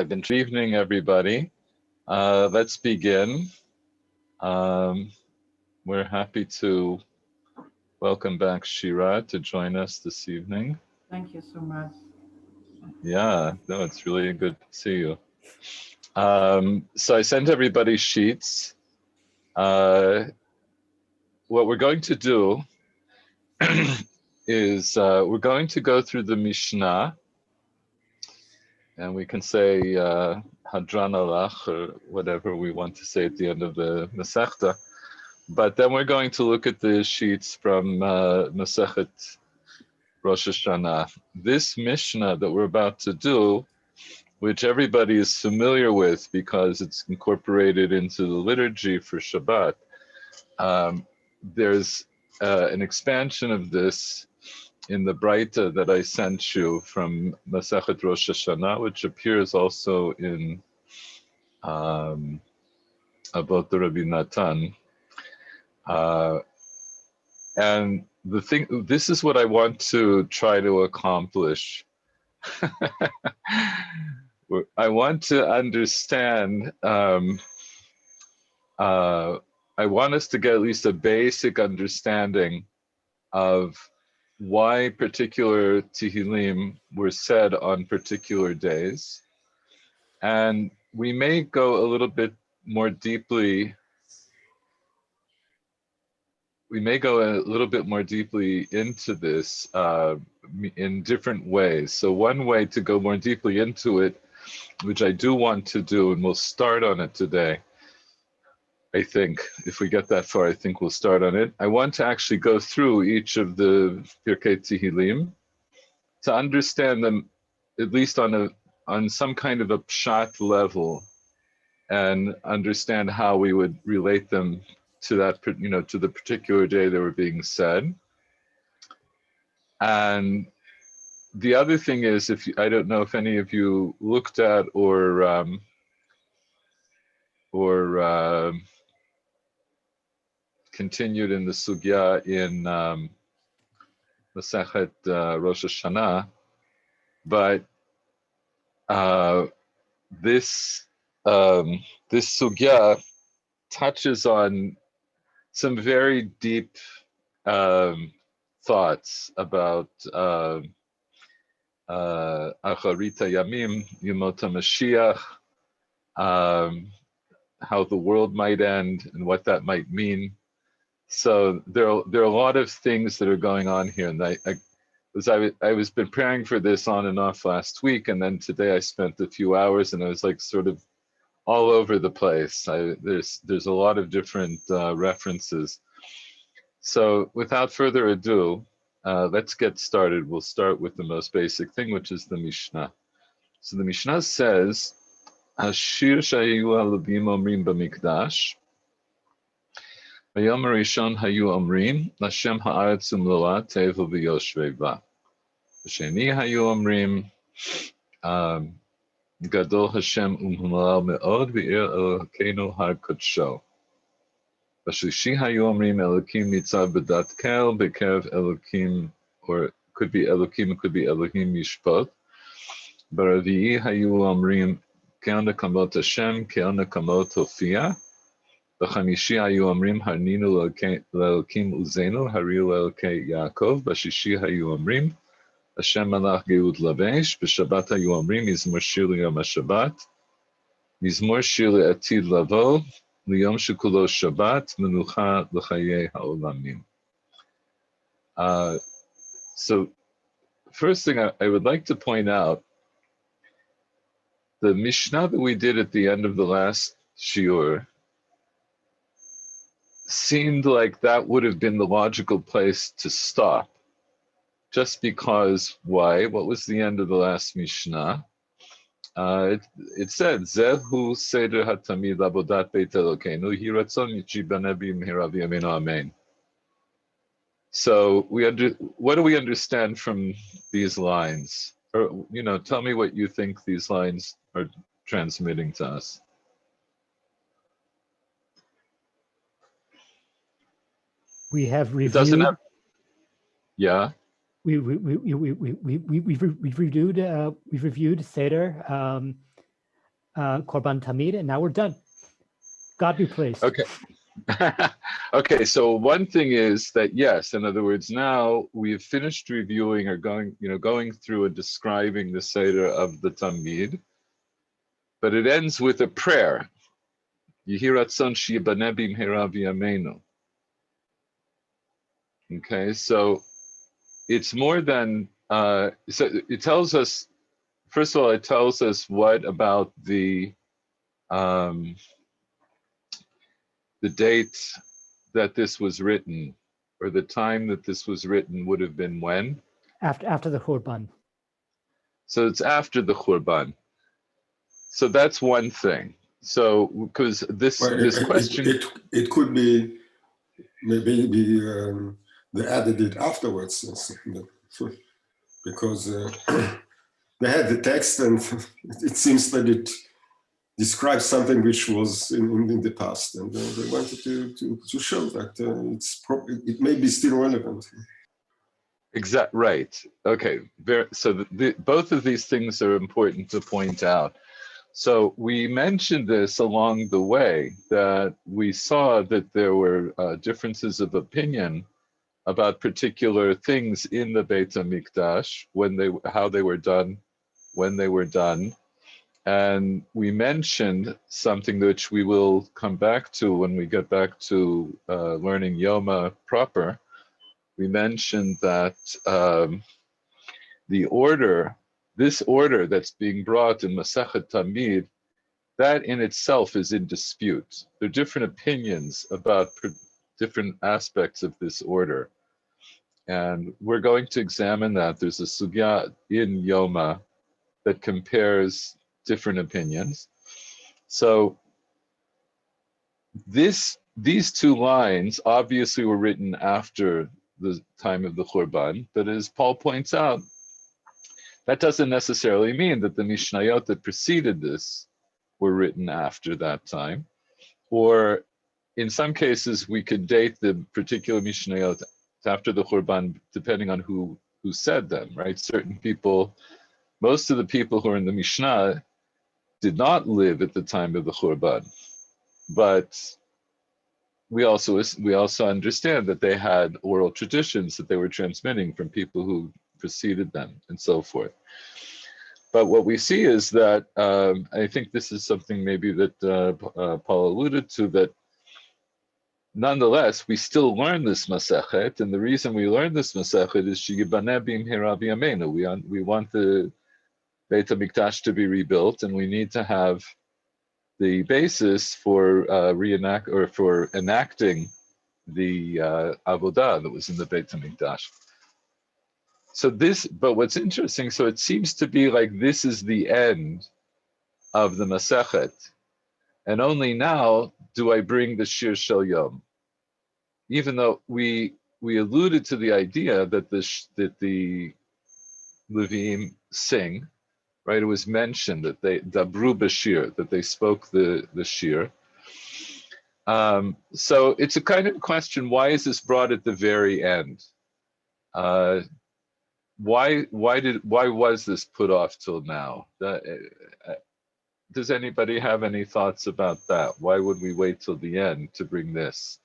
Good evening, everybody. Let's begin. We're happy to welcome back Shira to join us this evening. Thank you so much. Yeah, no, it's really good to see you. So I sent everybody sheets. What we're going to do is we're going to go through the Mishnah, and we can say Hadran Alach or whatever we want to say at the end of the Masechta. But then we're going to look at the sheets from Masechet Rosh Hashanah. This Mishnah that we're about to do, which everybody is familiar with because it's incorporated into the liturgy for Shabbat, there's an expansion of this in the Breita that I sent you from Masechet Rosh Hashanah, which appears also in Avot Rabbi Natan. And the thing, this is what I want to try to accomplish. I want to understand, I want us to get at least a basic understanding of why particular Tehillim were said on particular days. And we may go a little bit more deeply into this in different ways. So one way to go more deeply into it, which I do want to do, and we'll start on it today, I think, if we get that far, I think we'll start on it. I want to actually go through each of the Pirkei Tehillim to understand them, at least on some kind of a pshat level, and understand how we would relate them to that, to the particular day they were being said. And the other thing is, I don't know if any of you looked at or continued in the sugya in Masechet Rosh Hashanah, but this sugya touches on some very deep thoughts about Acharita Yamim, Yemot HaMashiach, how the world might end and what that might mean. So there are a lot of things that are going on here, and I was preparing for this on and off last week, and then today I spent a few hours, and I was like sort of all over the place. There's a lot of different references. So without further ado, let's get started. We'll start with the most basic thing, which is the Mishnah. So the Mishnah says, Hashir shayu alubim omrim b'mikdash, V'yom harishon hayu omrim, Lashem ha'aretz umloa tevu v'yoshvei ba. V'sheni hayu omrim, Gadol Hashem umhalal me'od v'ir Elokeinu har kodsho. V'shlishi hayu omrim Elokim nitzav b'dat kel b'kerev Elokim, or could be Elokim, it could be Elohim yishpot. B'ravi'i hayu omrim Ke'el nekamot Hashem, Ke'el nekamot Hofia. V'chamishi hayu omrim Harninu le'Elokim uzenu, Hariu le'Elokei Yaakov. V'shishi hayu omrim Hashem malach geut lavesh, b'Shabbat hayu omrim Mizmor shir liyom haShabbat, Mizmor shir le'atid lavo, liyom shekulo Shabbat, menucha l'chayei ha'olamim. So first thing I would like to point out, the Mishnah that we did at the end of the last shiur seemed like that would have been the logical place to stop. Just because, why? What was the end of the last Mishnah? It said, Zehu seder hatamid abodat beit Elokeinu, hi ratzon yichibane b'mehera v'yameinu amen. So what do we understand from these lines? Or, tell me what you think these lines are transmitting to us. We have reviewed. It doesn't have, yeah. We've reviewed Seder Korban Tamid, and now we're done. God be praised. Okay. Okay, so one thing is that, yes, in other words, now we've finished reviewing or going through and describing the Seder of the Tamid, but it ends with a prayer. Yehi ratzon sheyibaneh bimheira v'yameinu. Okay, so it's more than, so it tells us, first of all, it tells us what about the date that this was written, or the time that this was written would have been when? After the Khurban. So it's after the Khurban. So that's one thing. So because this question, it could be maybe they added it afterwards, because they had the text, and it seems that it describes something which was in the past, and they wanted to show that it may be still relevant. right. Okay. So both of these things are important to point out. So we mentioned this along the way, that we saw that there were differences of opinion about particular things in the Beit HaMikdash, how they were done, when they were done. And we mentioned something which we will come back to when we get back to learning Yoma proper. We mentioned that this order that's being brought in Masechet Tamid, that in itself is in dispute. There are different opinions about different aspects of this order. And we're going to examine that. There's a sugya in Yoma that compares different opinions. So these two lines obviously were written after the time of the Khurban, but as Paul points out, that doesn't necessarily mean that the Mishnayot that preceded this were written after that time. Or in some cases, we could date the particular Mishnayot after the Khurban, depending on who said them, right? Certain people, most of the people who are in the Mishnah did not live at the time of the Khurban, but we also understand that they had oral traditions that they were transmitting from people who preceded them and so forth. But what we see is that, I think this is something maybe that Paul alluded to, that nonetheless, we still learn this Masechet, and the reason we learn this Masechet is sheyibaneh bimheira v'yameinu. We want the Beit HaMikdash to be rebuilt, and we need to have the basis for enacting the avodah that was in the Beit HaMikdash. So but what's interesting, so it seems to be like this is the end of the Masechet, and only now do I bring the Shir Shel Yom, even though we alluded to the idea that the Levim sing. Right, it was mentioned that they dabru b'shir, that they spoke the shir. So it's a kind of question: why is this brought at the very end? Why was this put off till now? Does anybody have any thoughts about that? Why would we wait till the end to bring this?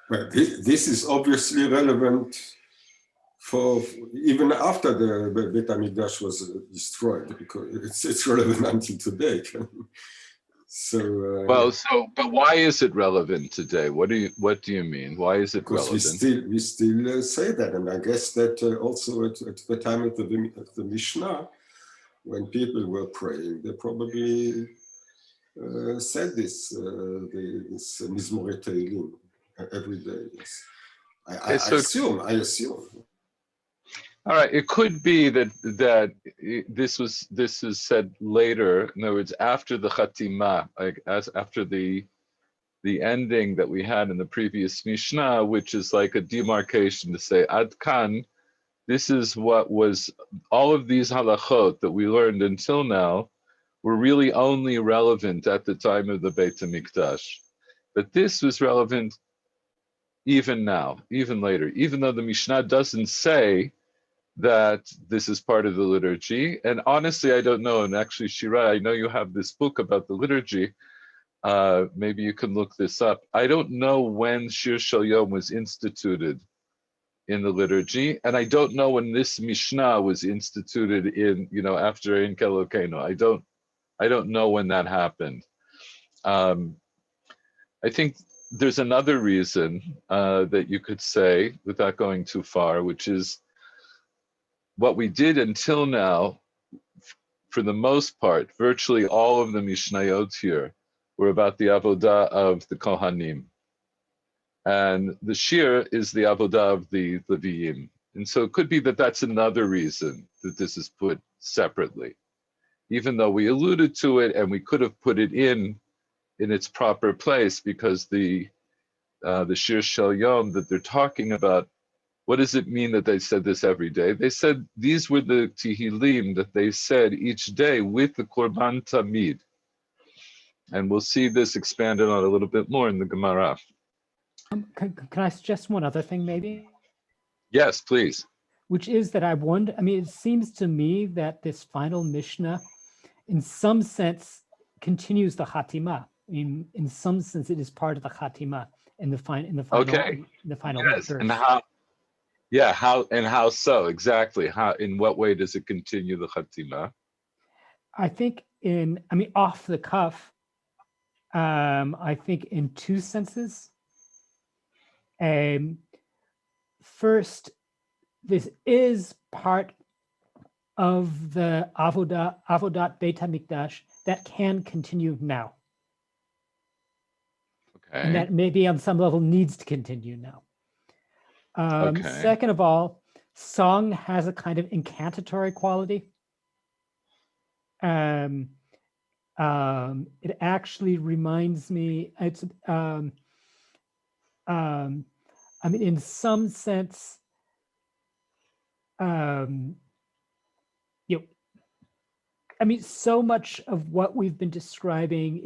Well, this is obviously relevant for even after the Beit HaMikdash was destroyed, because it's relevant until today. But why is it relevant today? What do you mean? Why is it relevant? We still say that, and I guess that also at the time of the Mishnah, when people were praying, they probably said this Mizmorei Tehillim every day. Yes. I assume. All right, it could be that this is said later. In other words, after the Chatima, like after the ending that we had in the previous Mishnah, which is like a demarcation to say Ad Kan. This is what was all of these halachot that we learned until now were really only relevant at the time of the Beit HaMikdash, but this was relevant even now, even later, even though the Mishnah doesn't say that this is part of the liturgy. And honestly, I don't know. And actually, Shira, I know you have this book about the liturgy. Maybe you can look this up. I don't know when Shir Shel Yom was instituted in the liturgy, and I don't know when this Mishnah was instituted in, after Ein Kelokeinu. I don't know when that happened. I think there's another reason that you could say, without going too far, which is what we did until now, for the most part, virtually all of the Mishnayot here were about the avodah of the Kohanim. And the shir is the avodah of the Leviyim. And so it could be that that's another reason that this is put separately. Even though we alluded to it and we could have put it in its proper place, because the Shir Shel Yom that they're talking about, what does it mean that they said this every day? They said these were the Tehillim that they said each day with the Korban Tamid. And we'll see this expanded on a little bit more in the Gemara. Can I suggest one other thing maybe? Yes, please. Which is that it seems to me that this final Mishnah, in some sense, continues the Chatima. In some sense, it is part of the Chatima in the final. Okay. In the final yes. verse. And how so? Exactly. In what way does it continue the Chatima? I think off the cuff, I think in two senses. First, this is part of the Avodat Beit HaMikdash that can continue now. Okay. And that maybe on some level needs to continue now. Second of all, song has a kind of incantatory quality. It actually reminds me, in some sense, so much of what we've been describing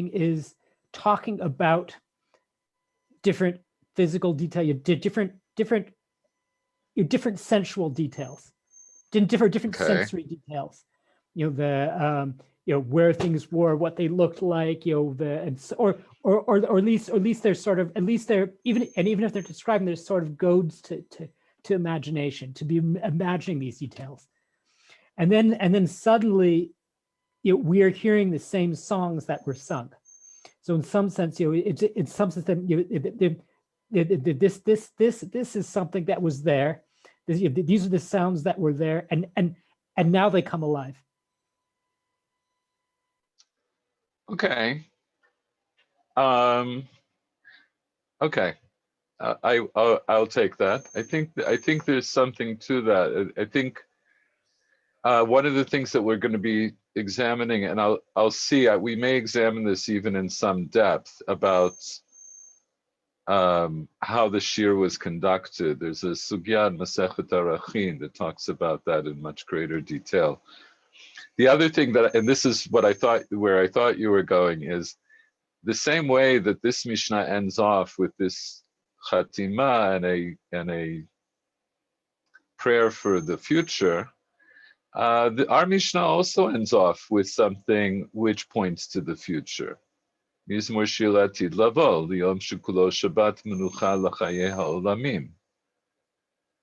is, talking about different physical detail, different sensual details, different sensory details. Where things were, what they looked like, or at least they're sort of, even if they're describing, there's sort of goads to imagination, to be imagining these details, and then suddenly, we are hearing the same songs that were sung. So in some sense, this is something that was there. These are the sounds that were there, and now they come alive. Okay. Okay. I'll take that. I think there's something to that. I think one of the things that we're going to be examining, and I'll see, we may examine this even in some depth, about how the shir was conducted. There's a sugya in Masechet Arachin that talks about that in much greater detail. The other thing and this is where I thought you were going, is the same way that this Mishnah ends off with this chatima and a prayer for the future. Our Mishnah also ends off with something which points to the future. Mizmor shir latid lavo, liyom shekulo Shabbat menucha l'chayei ha'olamim.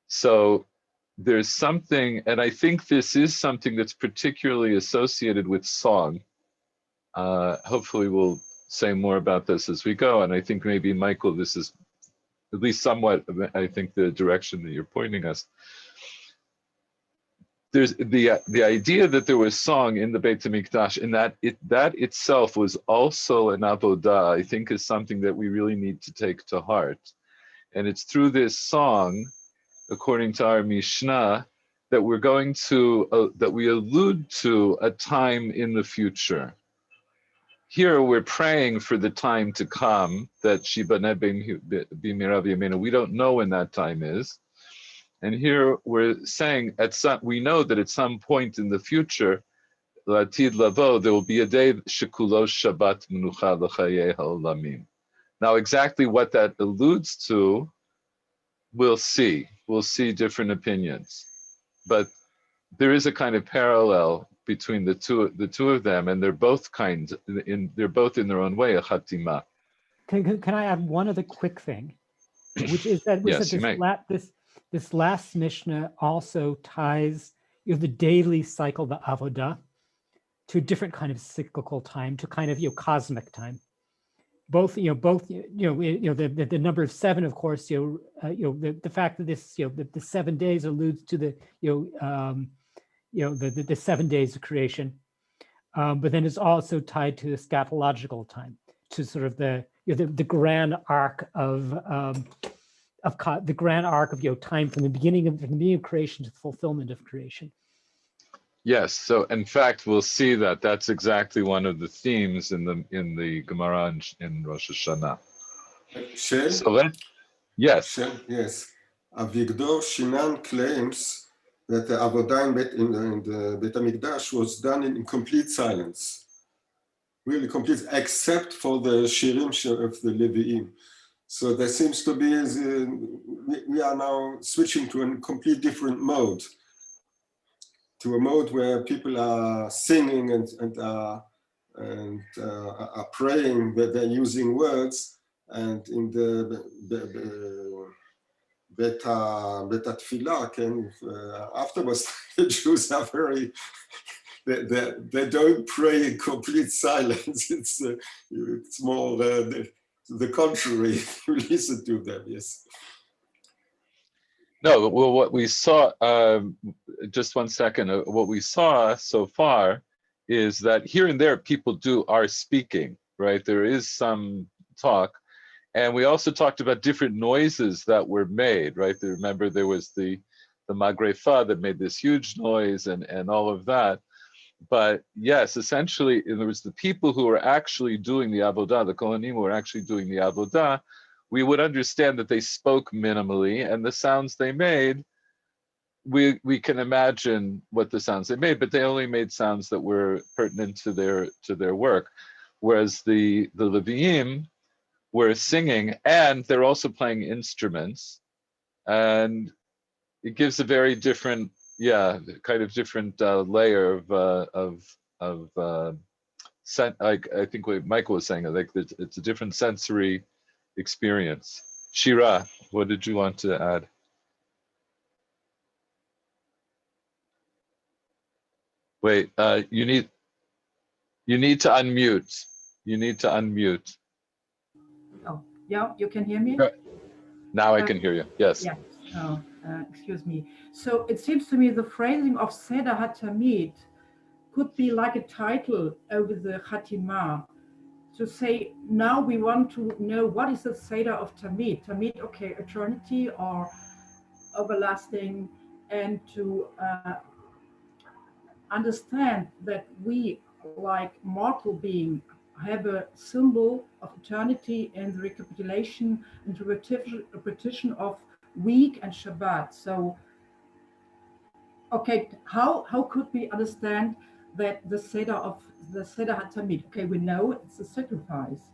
So there's something, and I think this is something that's particularly associated with song. Hopefully we'll say more about this as we go, and I think maybe, Michael, this is at least somewhat, I think, the direction that you're pointing us. There's the idea that there was song in the Beit HaMikdash, and that itself was also an avodah, I think, is something that we really need to take to heart. And it's through this song, according to our Mishnah, that we're going to, that we allude to a time in the future. Here we're praying for the time to come, that Shibaneh b'mirav yameinu. We don't know when that time is. And here we're saying, we know that at some point in the future, Latid Lavo, there will be a day, Shekulo Shabbat Menucha L'chayei Ha'olamim. Now, exactly what that alludes to, we'll see different opinions, but there is a kind of parallel between the two of them, and they're both they're both in their own way a chatima. Can I add one other quick thing, which is that, Yes, you may. this last Mishnah also ties the daily cycle, the avodah, to a different kind of cyclical time, to kind of cosmic time. Both the number of 7, of course, the fact that this the 7 days alludes to the 7 days of creation, but then it's also tied to the scatological time, to sort of the grand arc of time from the beginning of creation to the fulfillment of creation. Yes, so in fact, we'll see that that's exactly one of the themes in the Gemara in Rosh Hashanah. Yes. Yes. Avigdor Shinan claims that the Avodah in the Beit HaMikdash was done in complete silence, really complete, except for the Shirim of the Levi'im. So there seems to be, we are now switching to a complete different mode, to a mode where people are singing and are praying, that they're using words, and in the Beta Tfilah, afterwards the Jews are very, they don't pray in complete silence. It's more the contrary. You listen to them, yes. No, well, what we saw, just 1 second, what we saw so far is that here and there people are speaking, right? There is some talk. And we also talked about different noises that were made, right? Remember, there was the magrefa that made this huge noise and all of that. But yes, essentially, there was the people who were actually doing the avodah, the kohanim who were actually doing the avodah. We would understand that they spoke minimally, and the sounds they made, we can imagine what the sounds they made, but they only made sounds that were pertinent to their work. Whereas the Levi'im were singing, and they're also playing instruments, and it gives a very different, kind of different layer of like I think what Michael was saying, like it's a different sensory experience. Shira, what did you want to add? Wait, you need to unmute. You need to unmute. Oh, yeah, you can hear me? Now I can hear you, yes. Yeah, oh, excuse me. So it seems to me the phrasing of Seder HaTamid could be like a title over the Chatima, to say, now we want to know what is the Seder of Tamid. Tamid, okay, eternity or everlasting, and to understand that we, like mortal being, have a symbol of eternity and the recapitulation and the repetition of week and Shabbat. So, okay, how could we understand that the Seder HaTamid? Okay, we know it's a sacrifice,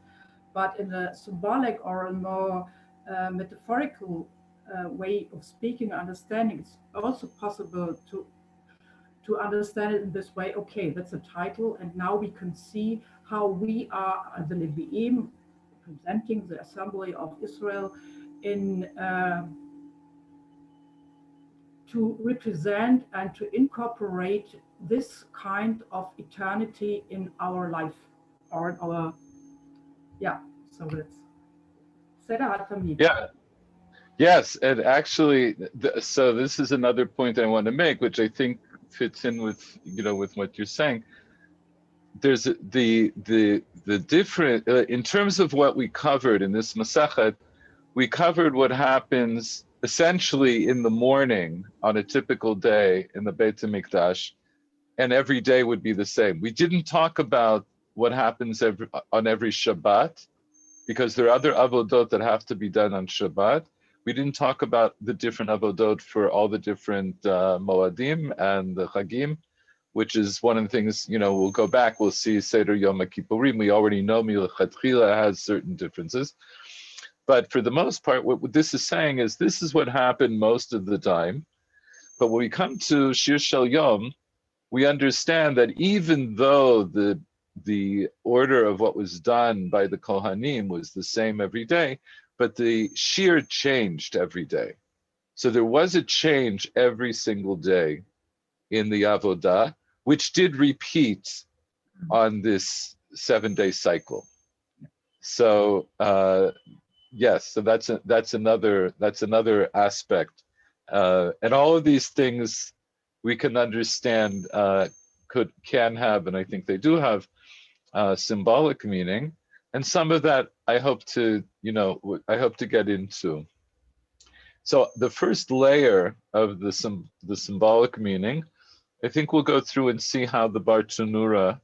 but in a symbolic or a more metaphorical way of speaking and understanding, it's also possible to understand it in this way. Okay, that's a title, and now we can see how we are the Levi'im, representing the assembly of Israel, in to represent and to incorporate this kind of eternity in our life, or in our, so that's Seder HaTamid. Yeah. Yes, and actually, so this is another point I want to make, which I think fits in with with what you're saying. There's the different in terms of what we covered in this Masechet. We covered what happens essentially in the morning on a typical day in the Beit HaMikdash, and every day would be the same. We didn't talk about what happens on every Shabbat, because there are other avodot that have to be done on Shabbat. We didn't talk about the different avodot for all the different Moadim and the Chagim, which is one of the things, we'll go back, we'll see Seder Yoma Kippurim. We already know Milchatchila has certain differences. But for the most part, what this is saying is this is what happened most of the time. But when we come to Shir Shel Yom, we understand that even though the order of what was done by the Kohanim was the same every day, but the Shir changed every day. So there was a change every single day in the Avodah, which did repeat on this 7-day cycle. So yes, so that's another aspect, and all of these things we can understand can have, and I think they do have, symbolic meaning, and some of that I hope to get into. So the first layer of the symbolic meaning, I think we'll go through and see how the Bar Tanura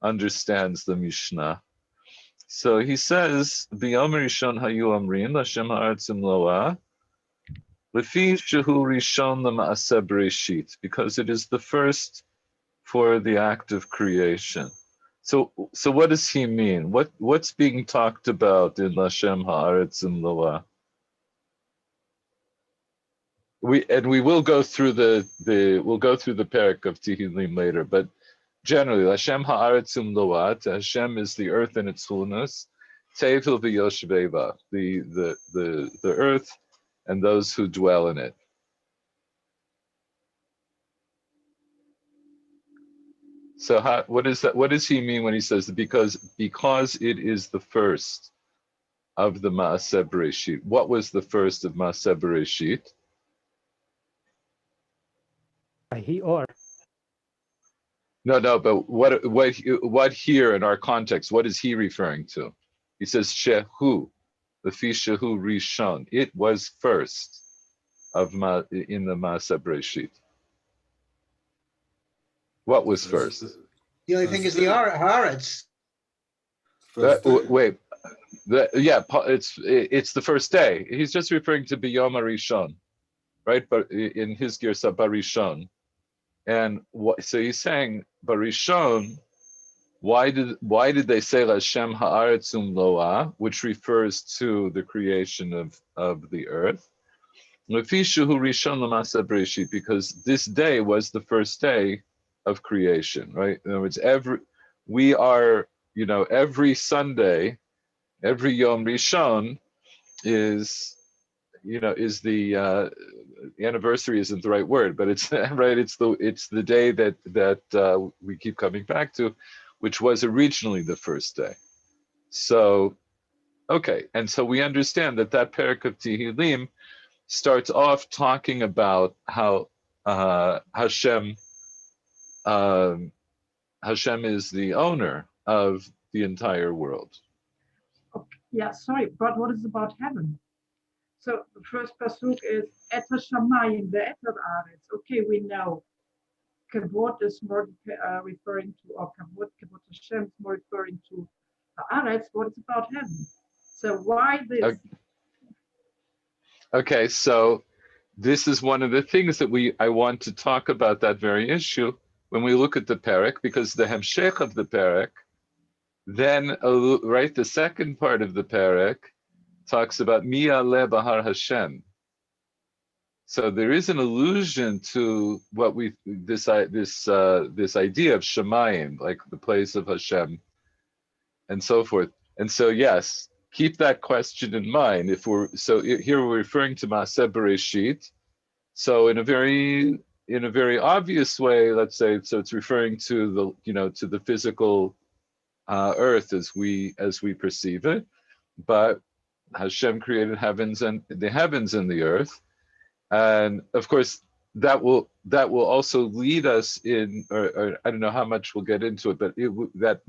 understands the Mishnah. So he says, "B'yom rishon hayu amrin l'Hashem ha'aretz imloa, lefi shehu rishon l'ma'aseh bereshit," because it is the first for the act of creation. So what does he mean? What's being talked about in l'Hashem ha'aretz imloa? We will go through the parak of Tehillim later, but generally, Hashem ha'aretzum loat, Hashem is the earth and its fullness, Tevel v'yoshveva, the earth and those who dwell in it. So what is that? What does he mean when he says because it is the first of the Maaseh Bereshit? What was the first of Maaseh Bereshit? Or. No, but what here in our context, what is he referring to? He says, Shehu, lefi shehu rishon. It was first in the Maaseh Bereshit. What was first? The only thing is the Haaretz. Wait, it's the first day. He's just referring to B'yom Rishon, right? But in his Girsa Barishon. And so he's saying Barishon. Why did they say Hashem ha'aretzum loa, which refers to the creation of the earth? Lefi shehu rishon l'maaseh bereshit, because this day was the first day of creation, right? In other words, every Sunday, every Yom Rishon is the anniversary isn't the right word, but it's right. It's the day that we keep coming back to, which was originally the first day. So, okay, and so we understand that parak of Tehillim starts off talking about how Hashem is the owner of the entire world. Okay. Yeah, sorry, but what is about heaven? So the first pasuk is Et Hashamayim ve'et ha'aretz. Okay, we know Kavod is more referring to, or Kavod Hashem is more referring to Haaretz. What is about heaven? So why this? Okay, so this is one of the things that I want to talk about, that very issue when we look at the parak, because the hemshech of the parak, then right, the second part of the parak talks about Mi Aleh Bahar Hashem. So there is an allusion to what this idea of Shemayim, like the place of Hashem, and so forth. And so yes, keep that question in mind. Here we're referring to Maaseh Bereshit. So in a very obvious way, let's say, so it's referring to the physical earth as we perceive it, but Hashem created the heavens and the earth. And of course, that will also lead us in, or I don't know how much we'll get into it, but that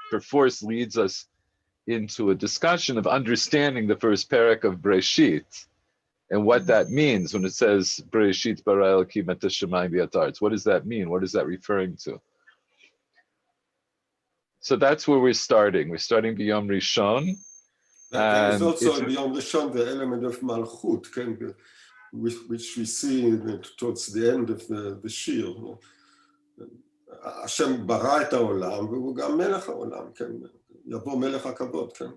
perforce leads us into a discussion of understanding the first parak of Breshit and what that means when it says Breshit bara Elokim et hashamayim v'aretz. What does that mean? What is that referring to? So that's where we're starting. We're starting B'yom Rishon. There is also B'yom Rishon the element of Malchut, which we see towards the end of the Shir. Hashem bara et ha'olam, והוא גם מלך העולם, כן? יבוא מלך הכבוד, כן?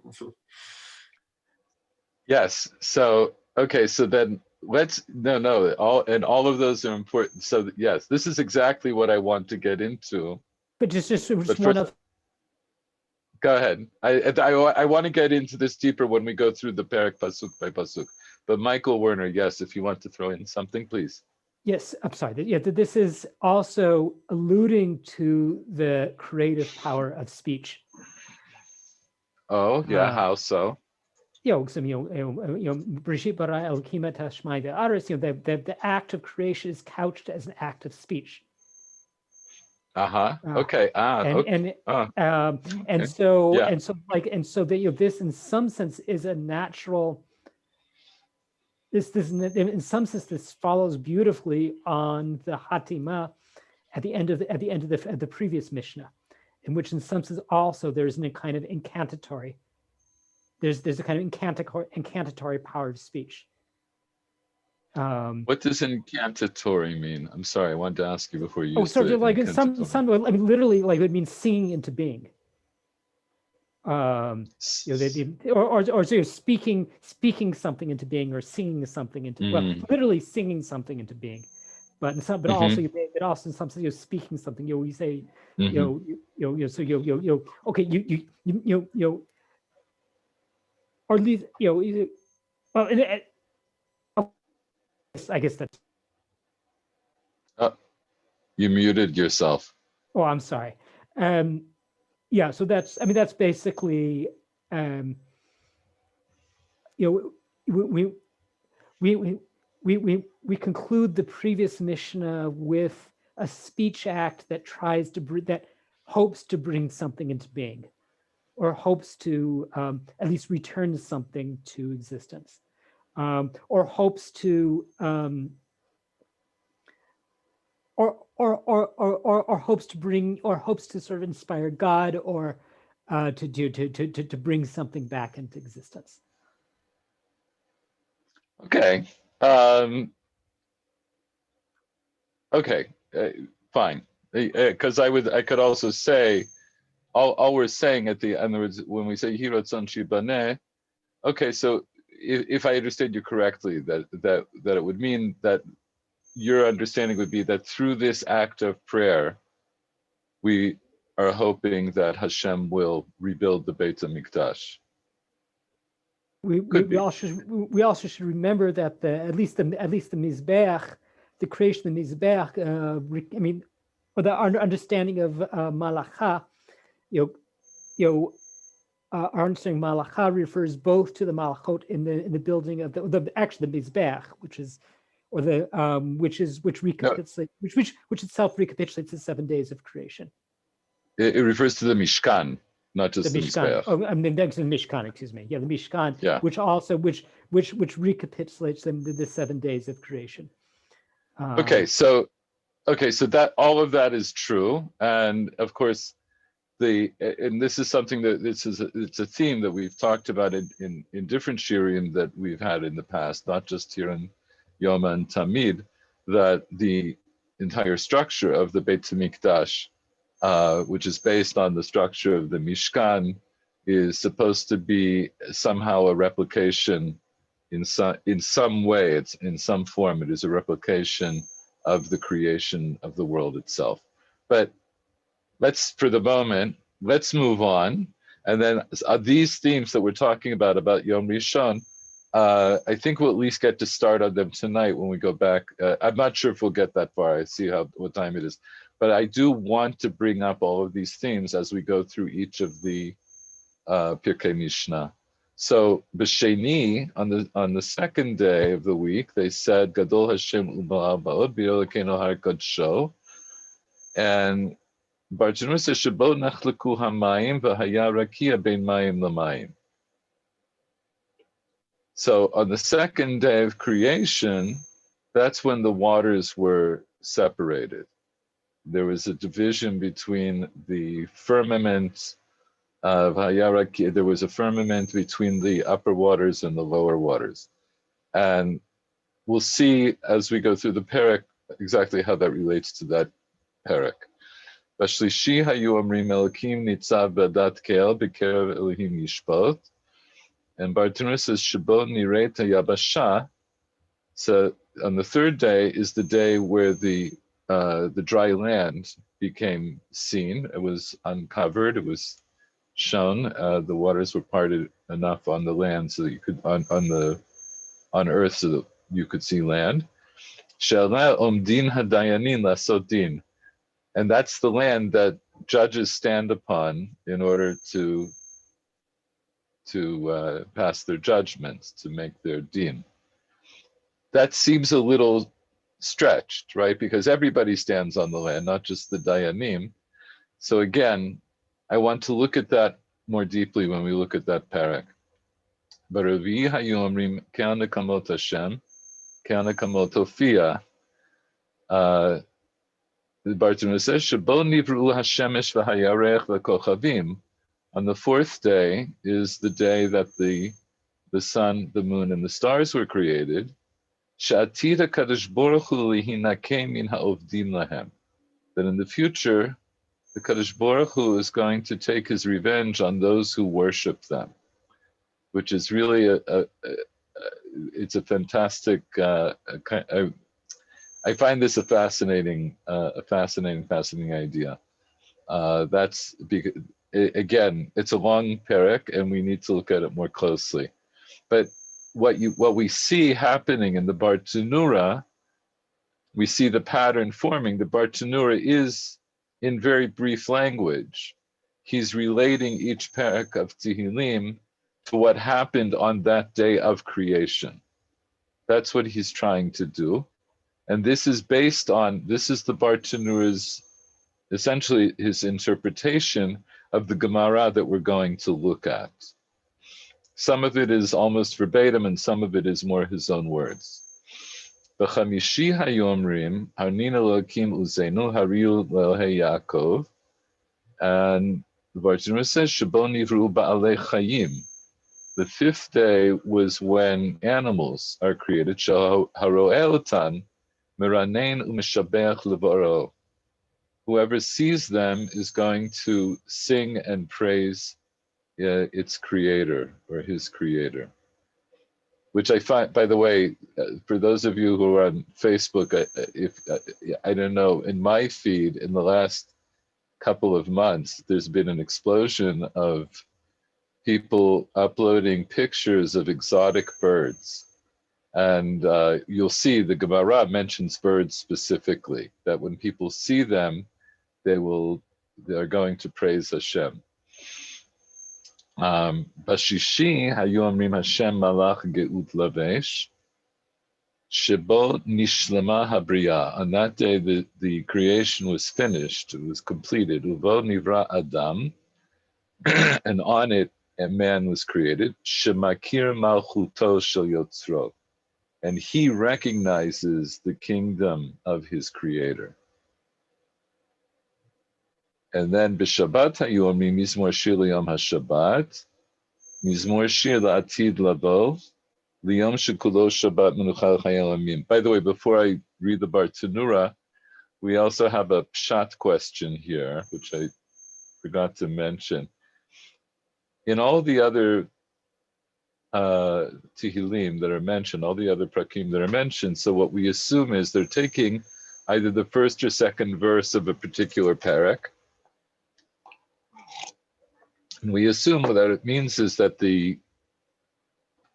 Yes. So okay. So then let's all of those are important. So yes, this is exactly what I want to get into. But just But one first, of go ahead. I want to get into this deeper when we go through the parak pasuk by pasuk. But Michael Werner, yes, if you want to throw in something, please. yes, I'm sorry. Yeah, this is also alluding to the creative power of speech. Oh yeah, how so? Brishit bara Elokim et hashmai ve'aretz, the act of creation is couched as an act of speech. Okay. Okay. And so Yeah. that this in some sense is a natural. This in some sense this follows beautifully on the Hatima at the end of the previous Mishnah, in which in some sense also there's a kind of incantatory. There's a kind of incantatory power of speech. What does incantatory mean? I'm sorry, I wanted to ask you before you. So like some I mean literally like it means singing into being. Or speaking something into being, or singing something into well, literally singing something into being. But in some, but also in some sense speaking something. You say okay or at least well I guess that's. You muted yourself. Oh, I'm sorry. Yeah, so that's basically we conclude the previous Mishnah with a speech act that tries to that hopes to bring something into being, or hopes to at least return something to existence, or hopes to or hopes to bring, or hopes to sort of inspire God, or to bring something back into existence. Okay. Okay. Fine. Because I could also say, all we're saying at the end, words, when we say Hiratzon Shibane, okay, so if I understand you correctly, that it would mean that your understanding would be that through this act of prayer, we are hoping that Hashem will rebuild the Beit HaMikdash. We also should remember that at least the Mizbeach, the creation of the Mizbeach, I mean, or our understanding of Malacha, our understanding of Malacha refers both to the Malachot in the building of the Mizbeach, which itself recapitulates the 7 days of creation. It refers to the Mishkan, not just the Mishkan. Mizbeach. Oh, I mean, that's the Mishkan. Excuse me. Yeah, the Mishkan, yeah. which recapitulates the 7 days of creation. Okay, so that all of that is true, and of course, and this is something that it's a theme that we've talked about in different shiurim that we've had in the past, not just here in Yoma and Tamid, that the entire structure of the Beit HaMikdash, which is based on the structure of the Mishkan, is supposed to be somehow a replication in some way. It's in some form. It is a replication of the creation of the world itself. But for the moment, let's move on. And then these themes that we're talking about Yom Rishon, I think we'll at least get to start on them tonight when we go back. I'm not sure if we'll get that far. I see what time it is. But I do want to bring up all of these themes as we go through each of the Pirkei Mishnah. So B'Sheni, on the second day of the week, they said Gadol Hashem U'Ba'al Ba'od B'Yolekeinu Har Kodsho, and Barjanu says Shebo Nachleku Hamayim V'Haya Rakia Bein Mayim L'Mayim. So on the second day of creation, that's when the waters were separated. There was a division between the firmament of Hayaraki. There was a firmament between the upper waters and the lower waters. And we'll see as we go through the parak exactly how that relates to that parak. Bashlishi hayu omrim Elokim nitzav b'adat kel b'kerev Elohim yishpot. And Bartanura says, Shabo nireta yabasha. So on the third day is the day where the dry land became seen. It was uncovered. It was shown. The waters were parted enough on the land so that you could on earth so that you could see land. She'ala omdin hadayanin lasodin, and that's the land that judges stand upon in order to pass their judgments, to make their din. That seems a little stretched, right? Because everybody stands on the land, not just the dayanim. So again, I want to look at that more deeply when we look at that parak. Baravi hayomrim ke'ana kamot Hashem, ke'ana kamot Ophia. The Bartanura says, Shabo nivru hashemesh v'hayarech v'kochavim. On the fourth day is the day that the sun, the moon, and the stars were created. Sha'atid HaKadosh Baruch Hu lihinakeh min ha'ovdim lahem. That in the future, the Kadosh Baruch Hu is going to take his revenge on those who worship them, which is really it's a fantastic. I find this a fascinating idea. That's because, again, it's a long parak, and we need to look at it more closely. But what we see happening in the Bartanura, we see the pattern forming. The Bartanura is, in very brief language, he's relating each parak of Tehillim to what happened on that day of creation. That's what he's trying to do. And this is the Bartanura's, essentially his interpretation of the Gemara that we're going to look at. Some of it is almost verbatim, and some of it is more his own words. B'chamishi hayomrim harnin Elokim uzenu hariu le'Elohei Yaakov, and the Bartanura says Shabo nivru ba'alei chayim. The fifth day was when animals are created. Haro'eh otan meranein u'mishabech levaro. Whoever sees them is going to sing and praise its creator or his creator. Which I find, by the way, for those of you who are on Facebook, I don't know, in my feed in the last couple of months, there's been an explosion of people uploading pictures of exotic birds. And you'll see the Gemara mentions birds specifically, that when people see them, they're going to praise Hashem. Bashishi hayu omrim Hashem malach geut lavesh shebo nishlema habriya. On that day, the creation was finished, it was completed. Uvo nivra Adam, and on it a man was created. Shemakir malchuto shel yotzro, and he recognizes the kingdom of his creator. And then b'Shabbat hayu omrim mizmor shir liyom haShabbat, mizmor shir la'atid labo, liyom shekulo Shabbat menucha l'chayei amim. By the way, before I read the Bartanura, we also have a pshat question here, which I forgot to mention. In all the other Tehillim that are mentioned, all the other prakim that are mentioned, so what we assume is they're taking either the first or second verse of a particular parak, and we assume what it means is that the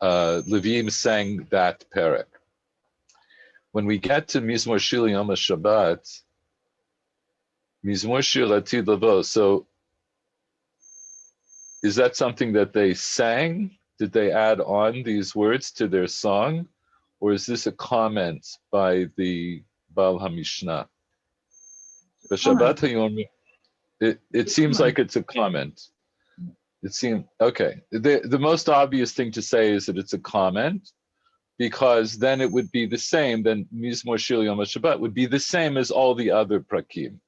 Levim sang that parak. When we get to Mizmor Shir Yom HaShabbat, Mizmor Shir Latid Lavo, so is that something that they sang? Did they add on these words to their song? Or is this a comment by the Baal HaMishnah? The Shabbat HaYom, it seems like it's a comment. It seemed, okay. The most obvious thing to say is that it's a comment, because then it would be the same, then Mizmor Shir Yom HaShabbat would be the same as all the other prakim.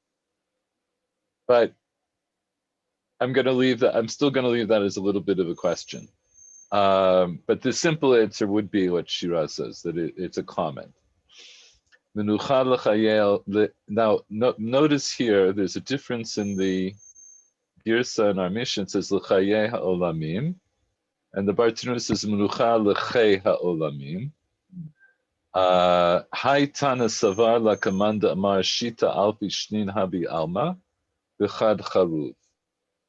But I'm still going to leave that as a little bit of a question. But the simple answer would be what Shira says, that it's a comment. Now, notice here, there's a difference in the Girsa in our mission. It says L'chayei ha'olamim, And the Bartanura says, Menucha lechei ha'olamim. Hai Tana Savar la Kamanda Amar Shita Alpi Shnin Habi Alma B'chad Charuv.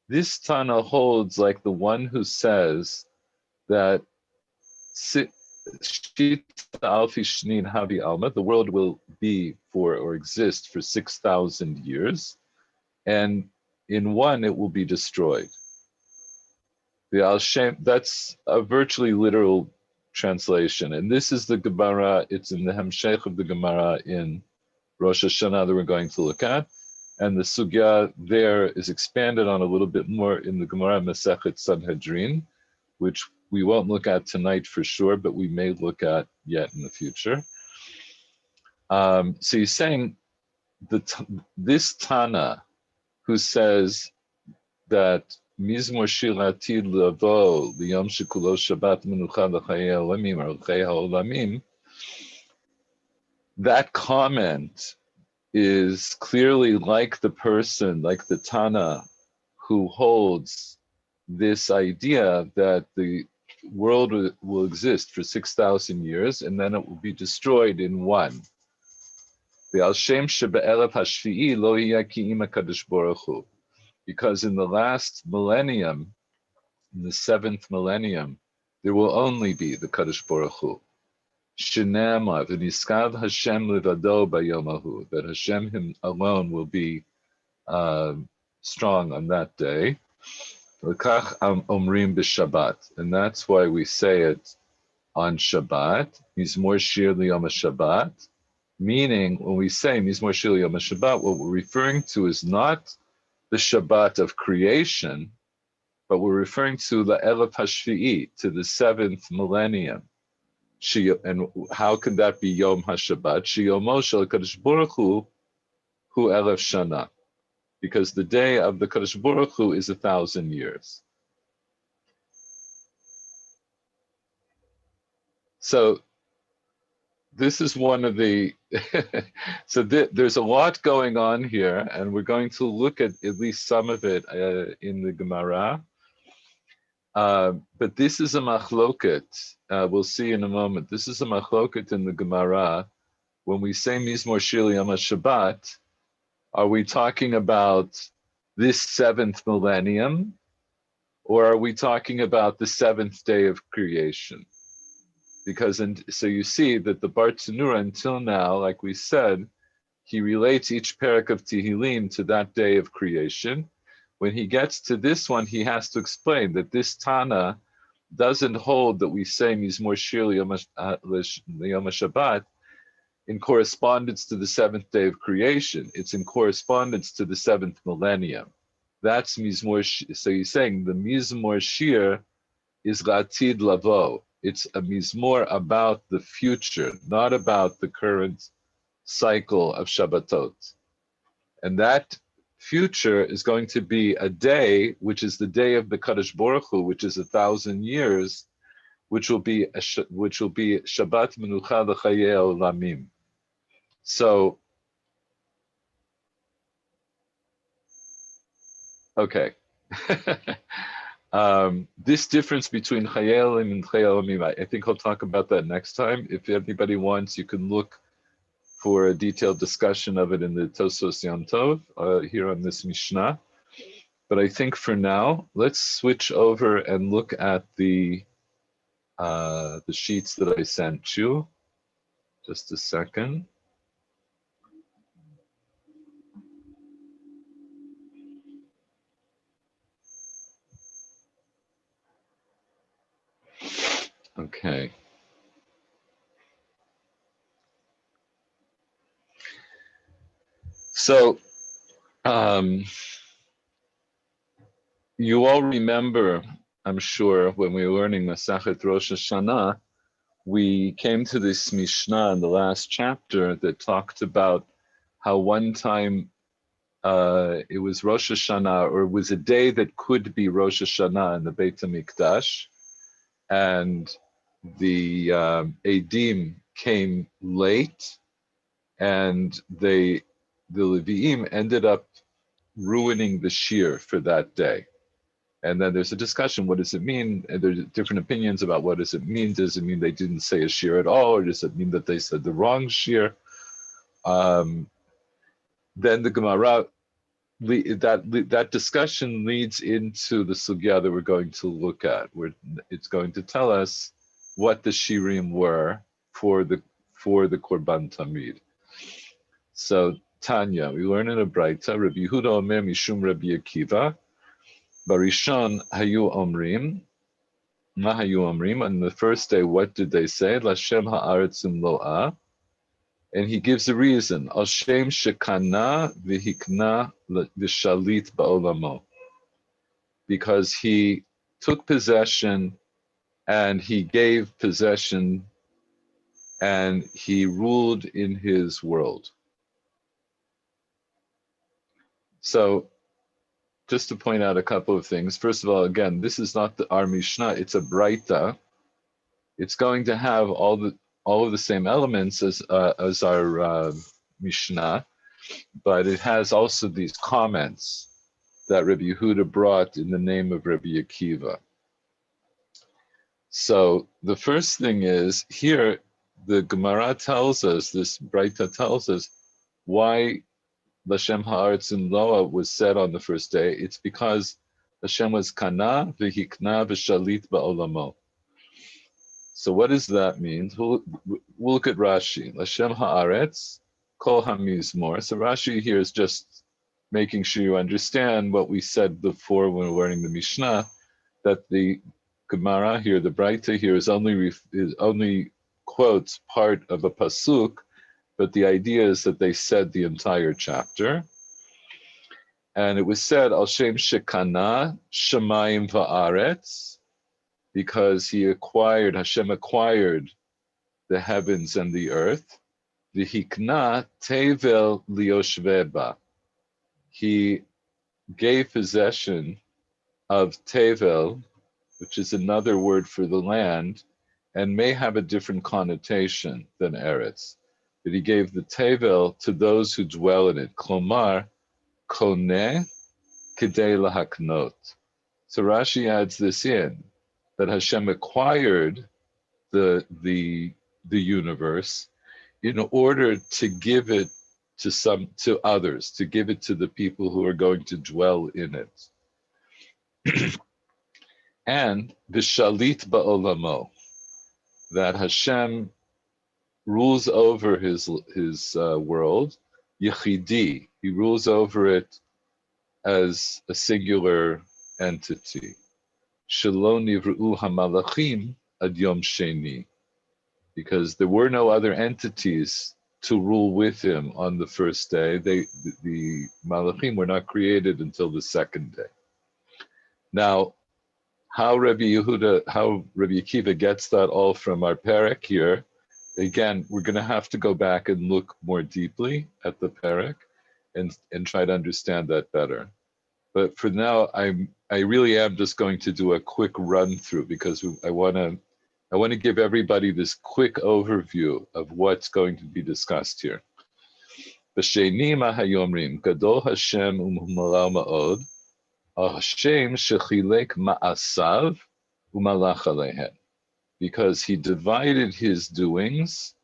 This Tana holds like the one who says that Shita Alpi Shnin Habi Alma, the world will be for or exist for 6,000 years, and in one it will be destroyed. The Al Shem, that's a virtually literal translation, and this is the Gemara. It's in the Hemshech of the Gemara in Rosh Hashanah that we're going to look at, and the sugya there is expanded on a little bit more in the Gemara Masechet Sanhedrin, which we won't look at tonight for sure, but we may look at yet in the future. So he's saying this Tana, who says that Mizmor Shir Atid Lavo Liyom Shekulo Shabbat Menucha L'Chayei Olamim or L'Chei HaOlamim, that comment is clearly like the person, like the Tana, who holds this idea that the world will exist for 6,000 years and then it will be destroyed in one. Ve'al Shem Shebe'erev HaShvi'i Lo Yeh Ki'im HaKadosh Baruch Hu. Because in the last millennium, in the 7th millennium, there will only be the Kadosh Baruch Hu. Shenema v'niskav Hashem levado bayomahu, that Hashem him alone will be strong on that day. L'kach omrim b'Shabbat, and that's why we say it on Shabbat. Mizmor shir liyom Shabbat, meaning when we say Mizmor shir liyom Shabbat, what we're referring to is not the Shabbat of creation, but we're referring to the Elef HaShvi'i, to the 7th millennium. And how can that be Yom HaShabbat? Shiyomo shel Kadosh Baruch Hu Elef Shana, because the day of the Kadosh Baruch Hu is 1,000 years. So this is one of the, so there's a lot going on here, and we're going to look at least some of it in the Gemara. But this is a machloket, we'll see in a moment. This is a machloket in the Gemara. When we say Mizmor Shir Yom HaShabbat, are we talking about this 7th millennium, or are we talking about the 7th day of creation? Because, so you see that the Bartanura until now, like we said, he relates each parak of Tehillim to that day of creation. When he gets to this one, he has to explain that this Tana doesn't hold that we say Mizmor Shir Yom HaShabbat in correspondence to the 7th day of creation. It's in correspondence to the 7th millennium. That's Mizmor Shir. So he's saying the Mizmor Shir is Latid Lavo. It's a mizmor about the future, not about the current cycle of Shabbatot. And that future is going to be a day, which is the day of the Kadosh Baruch Hu, which is 1,000 years, which will be Shabbat Menucha L'Chayei Olamim. So, okay. This difference between Chayei Olamim and Chayei Olamim, I think I'll talk about that next time. If anybody wants, you can look for a detailed discussion of it in the Tosfos Yom Tov here on this Mishnah. But I think for now, let's switch over and look at the sheets that I sent you. Just a second. Okay. So, you all remember, I'm sure, when we were learning Masechet Rosh Hashanah, we came to this Mishnah in the last chapter that talked about how one time it was Rosh Hashanah, or it was a day that could be Rosh Hashanah in the Beit HaMikdash, and the Eidim came late, and the Leviim ended up ruining the shir for that day. And then there's a discussion, what does it mean? And there's different opinions about what does it mean. Does it mean they didn't say a shir at all, or does it mean that they said the wrong shir? Then the Gemara, that discussion leads into the sugya that we're going to look at, where it's going to tell us what the shirim were for the Korban Tamid. So Tanya, we learn in a Braita, Rabbi Yehuda Omer Mishum Rabbi Akiva, Barishon Hayu Omrim, Ma Hayu Omrim, on the first day, what did they say? Lashem Haaretz Lo'ah. And he gives a reason, Al Shem Shekana V'hikna V'shalit Ba'olamo. Because he took possession and he gave possession and he ruled in his world. So, just to point out a couple of things. First of all, again, this is not our Mishnah, it's a Braita. It's going to have all of the same elements as our Mishnah, but it has also these comments that Rabbi Yehuda brought in the name of Rabbi Akiva. So the first thing is, here the Gemara tells us, this Braita tells us, why Lashem Haaretz Lo'ah was said on the first day. It's because Hashem was kana v'hikna v'shalit ba'olamo. So what does that mean? We'll look at Rashi. Lashem Haaretz kol hamizmor. So Rashi here is just making sure you understand what we said before when we were learning the Mishnah, that the Gemara here, the Braita here, is only quotes part of a pasuk, but the idea is that they said the entire chapter. And it was said, Al Shem Shekana Shemayim Va'aretz, because Hashem acquired the heavens and the earth. V'hikna Tevel Lioshveba. He gave possession of Tevel, which is another word for the land, and may have a different connotation than Eretz. But he gave the Tevel to those who dwell in it. Klomar, Koneh, Kedei Lahaknot. So Rashi adds this in, that Hashem acquired the universe in order to give it to others, to give it to the people who are going to dwell in it. And the Shalit Ba'olamo, that Hashem rules over his world, Yechidi, he rules over it as a singular entity. Shelo nivru hamalachim ad yom sheni, because there were no other entities to rule with him on the first day. The malachim were not created until the second day. Now, how Rabbi Akiva gets that all from our parak here, again, we're going to have to go back and look more deeply at the parak and try to understand that better. But for now, I really am just going to do a quick run through, because I want to give everybody this quick overview of what's going to be discussed here. B'sheni ma hayomrim gadol Hashem u'malal ma'od Hashem shechilek ma'asav u'malach alehen, because he divided his doings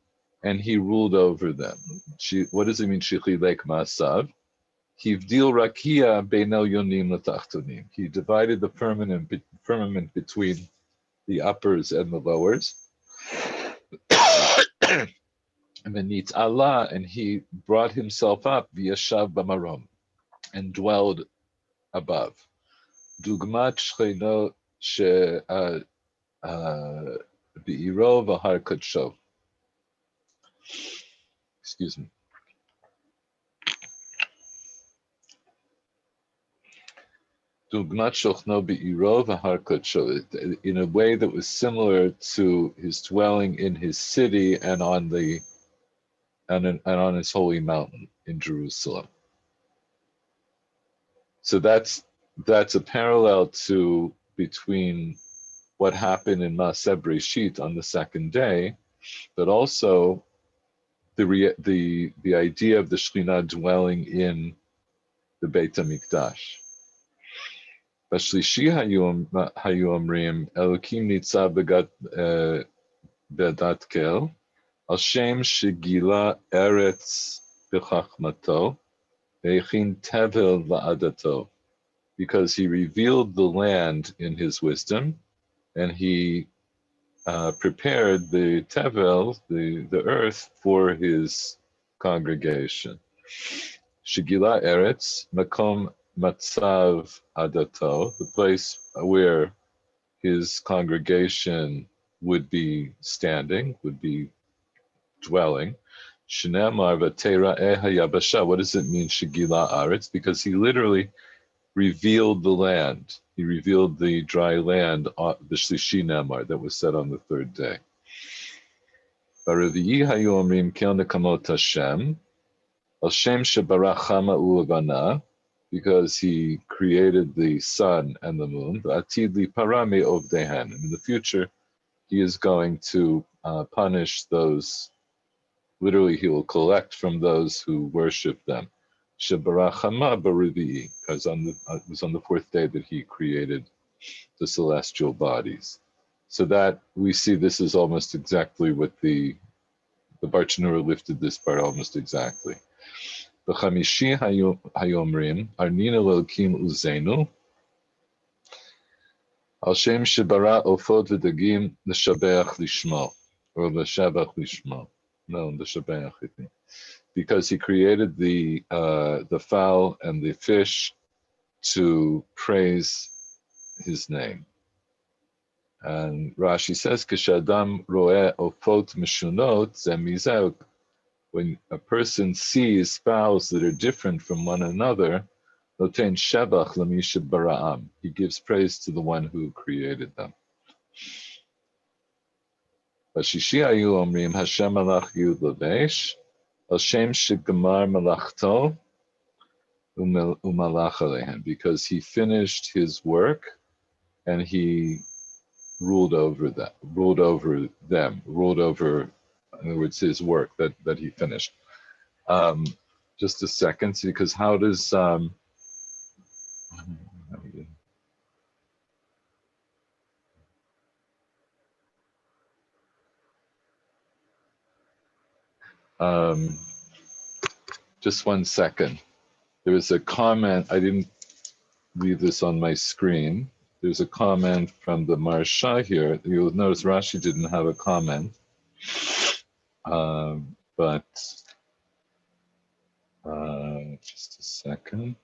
and he ruled over them. What does it mean, shechilek ma'asav? Hivdil rakia beino yonim l'tachtonim. He divided the firmament between the uppers and the lowers. And then Allah, and he brought himself up via Shav Bamarom and dwelled above. Dugmat shcheno she be'iro v'har kadsho. Excuse me. Dugmat shochno be'iro v'har kadsho, in a way that was similar to his dwelling in his city and on his holy mountain in Jerusalem. So that's a parallel to between what happened in Maaseh Breshit on the second day, but also the idea of the Shekhinah dwelling in the Beit HaMikdash. בשלישי היו אומרים, אלוקים ניצב בדת כל, על שם שגילה ארץ בחכמתו, והכין תבל לעדתו, because he revealed the land in his wisdom, and he prepared the tevel, the earth, for his congregation. Shigila Eretz, Makom Matzav Adato, the place where his congregation would be standing, would be dwelling. Shnamar Vatera Eha Yabasha. What does it mean, Shigila Aretz? Because he literally revealed the land. He revealed the dry land, the Shlishi Namar, that was said on the third day. Baraviyi hayu omrim kel nekamot Hashem, al shem shebarach chama u'avana, because he created the sun and the moon. V'atid li parami ovdehen. In the future, he is going to punish those. Literally, he will collect from those who worship them. Shebarach chama baraviyi, because it was on the fourth day that he created the celestial bodies. So that we see this is almost exactly what the Barchanura lifted this part almost exactly. B'chamishi hayomrim arnina l'elkim uzenu al shem shebara ofot v'dagim l'shabeach lishmo, or l'shabach lishmo. No, l'shabeach, I think, because he created the fowl and the fish to praise his name. And Rashi says, "K'shadam roeh ofot meshunot zemizeh." When a person sees fowls that are different from one another, noten shebach l'misha bara'am. He gives praise to the one who created them. Bashishi ayu omrim Hashem malach yud levesh, al shem shegamar malachto umalach alehem, because he finished his work and he ruled over them, in other words, his work that he finished. Just a second, because how does just one second. There was a comment, I didn't leave this on my screen. There's a comment from the Marsha here. You'll notice Rashi didn't have a comment, but just a second.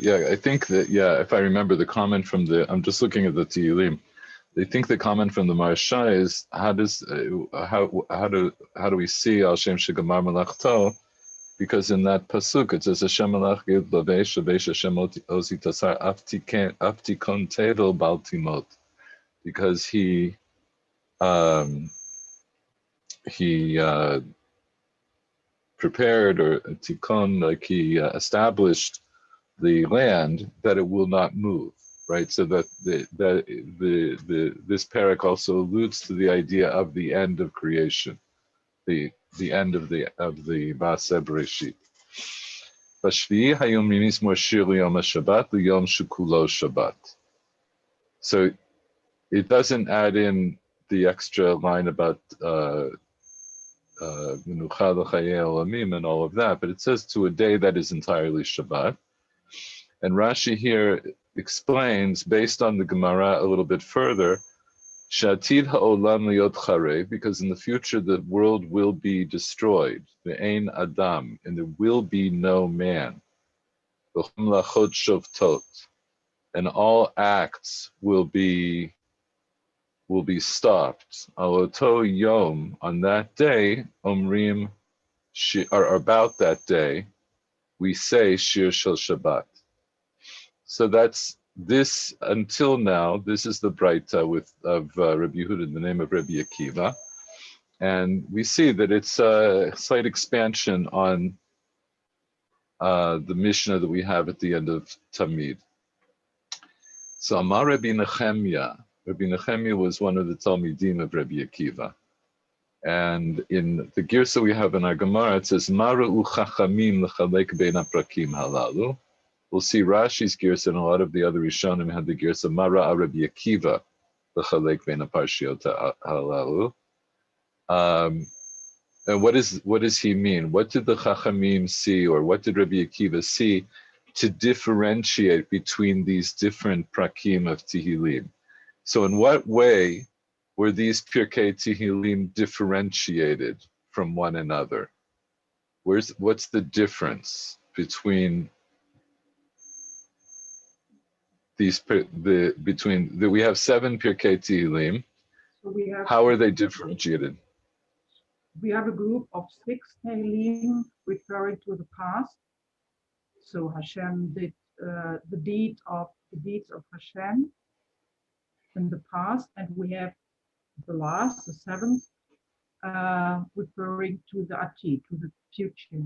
Yeah, I think that, yeah, if I remember the comment from I'm just looking at the Tehillim. I think the comment from the Marsha is, how do we see Al Shem Shegamar Malachto? Because in that pasuk it says Hashem Malach Yud Lavesh Lavesh Hashem Ozi Tasar Aftikon Tevel Baltimot, because he prepared, or tikon, like he established the land that it will not move, right? So that this parak also alludes to the idea of the end of creation, the end of the Ba'aseh Bereshit. B'shvi'i hayom mimis moshir liyom Shabbat liyom shekulo Shabbat. So it doesn't add in the extra line about menucha l'chayei olamim and all of that, but it says to a day that is entirely Shabbat. And Rashi here explains, based on the Gemara a little bit further, Shatid ha'olam liot charev, because in the future the world will be destroyed, ve'ein adam, and there will be no man, v'chum lachot shovtot, and all acts will be stopped. Aloto yom, on that day, omrim, or about that day, we say Shir Shel Shabbat. So that's this, until now, this is the Braita of Rabbi Yehuda in the name of Rabbi Akiva. And we see that it's a slight expansion on the Mishnah that we have at the end of Tamid. So Amar Rabbi Nechemia. Rabbi Nechemia was one of the Talmidim of Rabbi Akiva. And in the Girsa we have in our Gemara, it says, Mara'u chachamim lechalek bein haprakim halalu. We'll see Rashi's Girsa and a lot of the other Rishonim had the Girsa, Mara'a Rabbi Akiva lechalek bein haparshiot halalu. And what does he mean? What did the Chachamim see, or what did Rabbi Akiva see to differentiate between these different prakim of Tehillim? So in what way were these Pirkei Tehillim differentiated from one another? What's the difference between these, we have 7 Pirkei Tehillim. So we have, how are they differentiated? We have a group of 6 Tehillim referring to the past. So Hashem did the deeds of Hashem in the past, and we have the last, the 7th, referring to the Atid, to the future.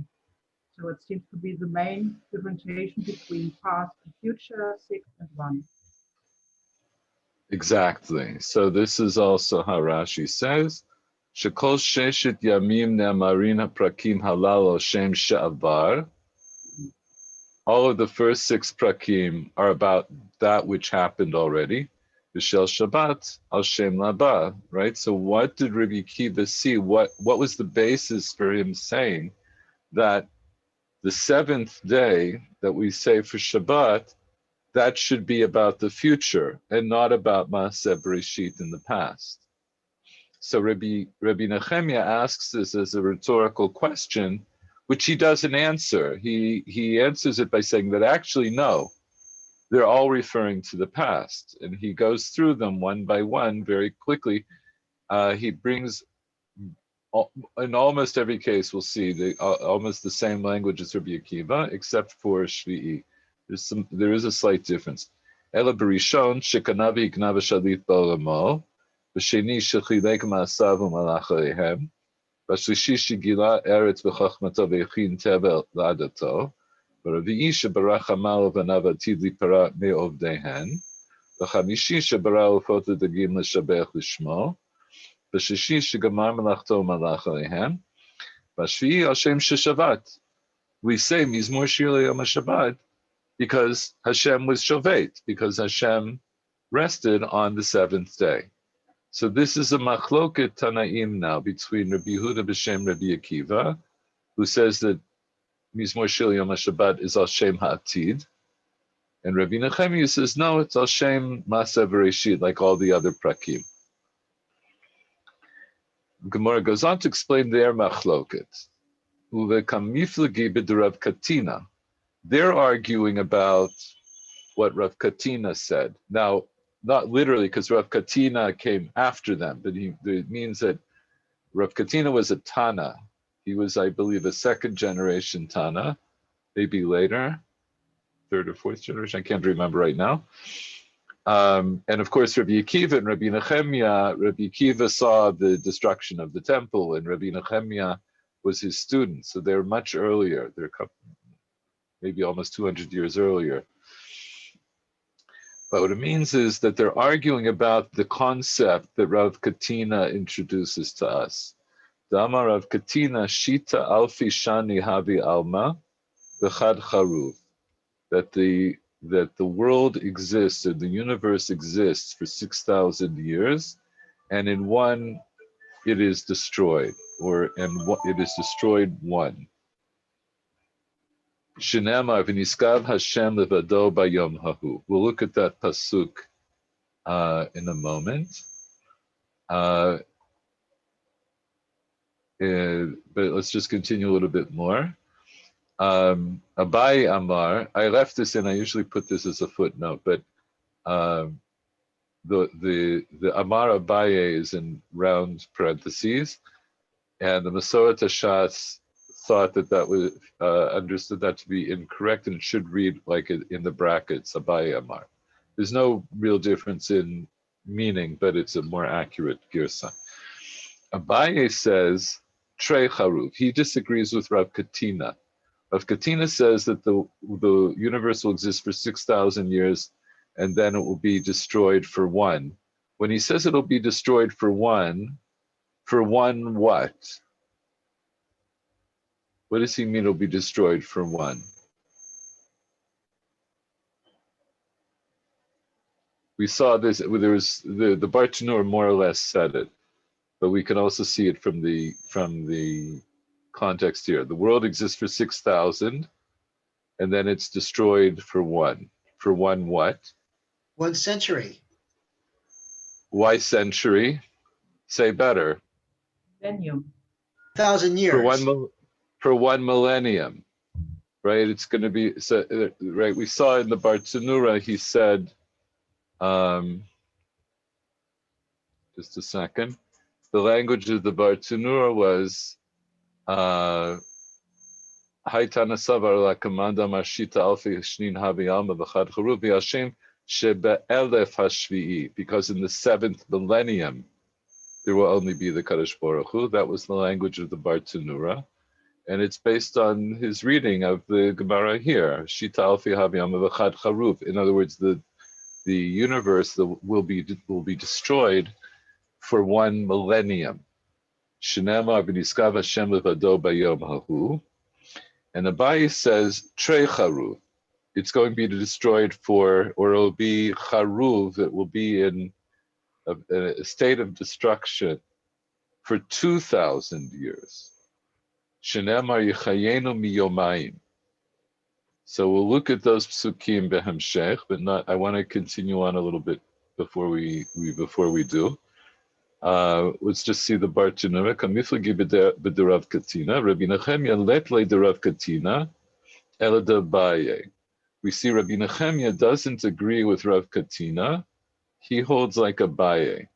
So it seems to be the main differentiation between past and future, 6 and 1. Exactly. So this is also how Rashi says, Shekol sheshet yamim ne'amarin haprakim halal shem she'avar. All of the first 6 prakim are about that which happened already. V'shel Shabbat al shem laba. Right. So what did Rabbi Akiva see? What was the basis for him saying that the 7th day that we say for Shabbat, that should be about the future and not about Maaseh Bereshit in the past? So Rabbi Nechemia asks this as a rhetorical question, which he doesn't answer. He answers it by saying that actually, no, they're all referring to the past. And he goes through them one by one very quickly. He brings, in almost every case, we'll see almost the same language as Rabbi Akiva, except for Shvi'i. There is a slight difference. Ela Berishon, Shekanavi Iknava Shalit Ba'olamo, B'sheni Shechilek Ma'asav U'malach Alehem, B'shlishi Shigila Eretz B'chachmato V'yechin Tevel L'adato, B'ravi'i Shebarach Hamal V'anav Atid L'para Me'ovdehen, B'chamishi Shebara Ufot L'dagim L'shabech L'shmo, B'shishi Shegamar Melachto U'malach Alehem, B'shvi'i Al Shem Sheshavat. We say Mizmor Shir L'Yom HaShabbat because Hashem was Shovet, because Hashem rested on the 7th day. So this is a machloket Tanaim now between Rabbi Yehuda b'Shem Rabbi Akiva, who says that Mizmor Shir Yom HaShabbat is Al Shem Ha'atid, and Rabbi Nechemia says no, it's Al Shem Maaseh Bereshit, like all the other prakim. Gemara goes on to explain their machloket. Uvekam miflagi b'Rav Katina. They're arguing about what Rav Katina said. Now, not literally, because Rav Katina came after them, but it means that Rav Katina was a Tana. He was, I believe, a 2nd generation Tana, maybe later, 3rd or 4th generation, I can't remember right now. And of course, Rabbi Akiva and Rabbi Nechemia, Rabbi Akiva saw the destruction of the temple, and Rabbi Nechemia was his student, so they're much earlier. They're maybe almost 200 years earlier. But what it means is that they're arguing about the concept that Rav Katina introduces to us. Dama Rav Katina Shita Alfi Shani Havi Alma V'chad Charuv. That the world exists, or the universe exists for 6,000 years, and in one it is destroyed, it is destroyed one. Shenamar v'niskav Hashem levado bayom hahu. We'll look at that pasuk in a moment. But let's just continue a little bit more. Abai Amar, I left this in, I usually put this as a footnote, but the Amar Abaye is in round parentheses, and the Masoret Hashas thought that was understood that to be incorrect, and it should read like in the brackets Abaye Amar. There's no real difference in meaning, but it's a more accurate girsa. Abaye says, Trei Charuv. He disagrees with Rav Katina. Rav Katina says that the universe will exist for 6,000 years and then it will be destroyed for one. When he says it'll be destroyed for one what? What does he mean it'll be destroyed for one? We saw this, there was the Bartanur more or less said it, but we can also see it from the context here. The world exists for 6,000 and then it's destroyed for one. For one what? 1 century. Why century? Say better. Millennium. 1,000 years. For one millennium, right? It's going to be, so, right? We saw in the Bartanura, he said, just a second. The language of the Bartanura was, Haitana savar la kamanda mashita alfi shnin habiyama v'chad charuv Hashem shebe'elef hashvi'i, because in the 7th millennium, there will only be the Kadosh Baruch Hu. That was the language of the Bartanura. And it's based on his reading of the Gemara here. Shita alfi habiyama v'chad charuv. In other words, the universe will be destroyed for one millennium. Shenema v'niskav Hashem levado bayom hahu. And Abaye says, Trei Charuv. It's going to be destroyed for, or it will be Charuv, it will be in a state of destruction for 2,000 years. Shenemar yichayenu miyomayim. So we'll look at those psukim behemshech, but not. I want to continue on a little bit before we do. Let's just see the Bartanura. Kamiflagi b'derav katina. Rabbi Nechemia letle derav katina, ela d'Abaye. We see Rabbi Nechemia doesn't agree with Rav Katina. He holds like Abaye.